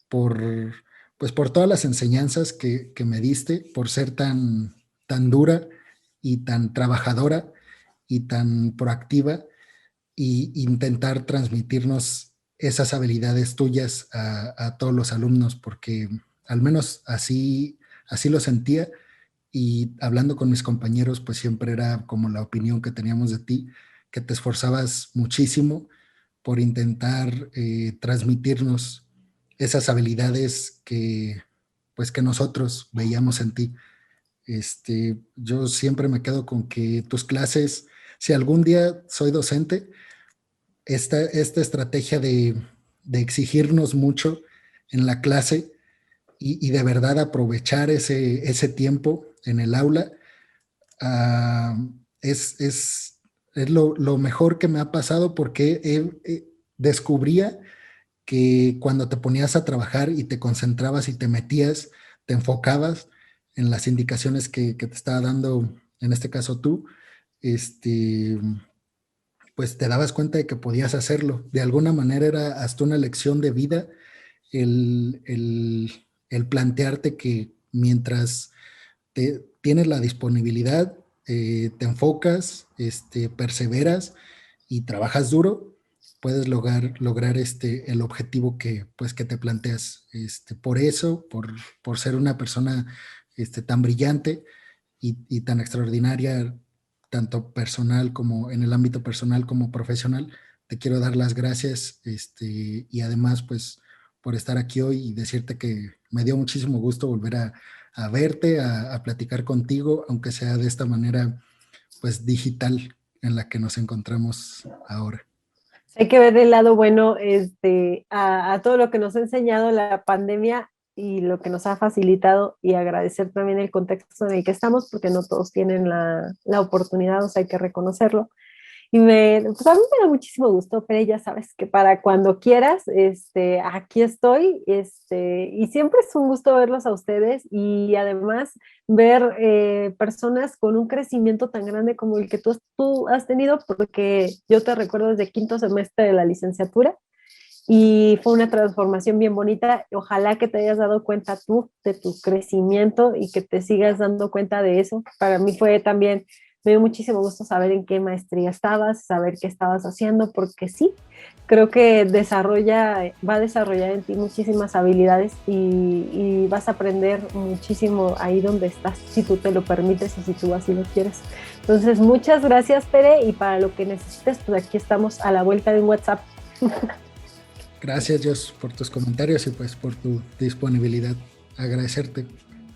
por, pues por todas las enseñanzas que me diste, por ser tan dura y tan trabajadora y tan proactiva y intentar transmitirnos esas habilidades tuyas a todos los alumnos, porque al menos así lo sentía y hablando con mis compañeros, pues siempre era como la opinión que teníamos de ti, que te esforzabas muchísimo por intentar transmitirnos esas habilidades pues que nosotros veíamos en ti. Yo siempre me quedo con que tus clases, si algún día soy docente, esta estrategia de exigirnos mucho en la clase y de verdad aprovechar ese tiempo en el aula, uh, es, es, es lo mejor que me ha pasado porque descubría que cuando te ponías a trabajar y te concentrabas y te metías, te enfocabas en las indicaciones que te estaba dando, en este caso tú, pues te dabas cuenta de que podías hacerlo. De alguna manera era hasta una lección de vida el plantearte que mientras tienes la disponibilidad, te enfocas, perseveras y trabajas duro, puedes lograr el objetivo pues, que te planteas. Por eso, por ser una persona tan brillante y tan extraordinaria, tanto personal como en el ámbito personal como profesional, te quiero dar las gracias y además pues por estar aquí hoy y decirte que me dio muchísimo gusto volver a verte, a platicar contigo, aunque sea de esta manera pues digital en la que nos encontramos ahora. Hay que ver el lado bueno a todo lo que nos ha enseñado la pandemia. y lo que nos ha facilitado y agradecer también el contexto en el que estamos, porque no todos tienen la oportunidad, o sea, hay que reconocerlo. Y pues a mí me da muchísimo gusto, pero ya sabes que para cuando quieras, aquí estoy, y siempre es un gusto verlos a ustedes y además ver personas con un crecimiento tan grande como el que tú has tenido, porque yo te recuerdo desde quinto semestre de la licenciatura y fue una transformación bien bonita. Ojalá que te hayas dado cuenta tú de tu crecimiento y que te sigas dando cuenta de eso. Para mí fue también, me dio muchísimo gusto saber en qué maestría estabas, saber qué estabas haciendo, porque sí, creo que va a desarrollar en ti muchísimas habilidades y vas a aprender muchísimo ahí donde estás, si tú te lo permites y si tú así lo quieres. Entonces, muchas gracias, Pere, y para lo que necesites, pues aquí estamos a la vuelta de un WhatsApp. Gracias, Dios, por tus comentarios y pues por tu disponibilidad. Agradecerte.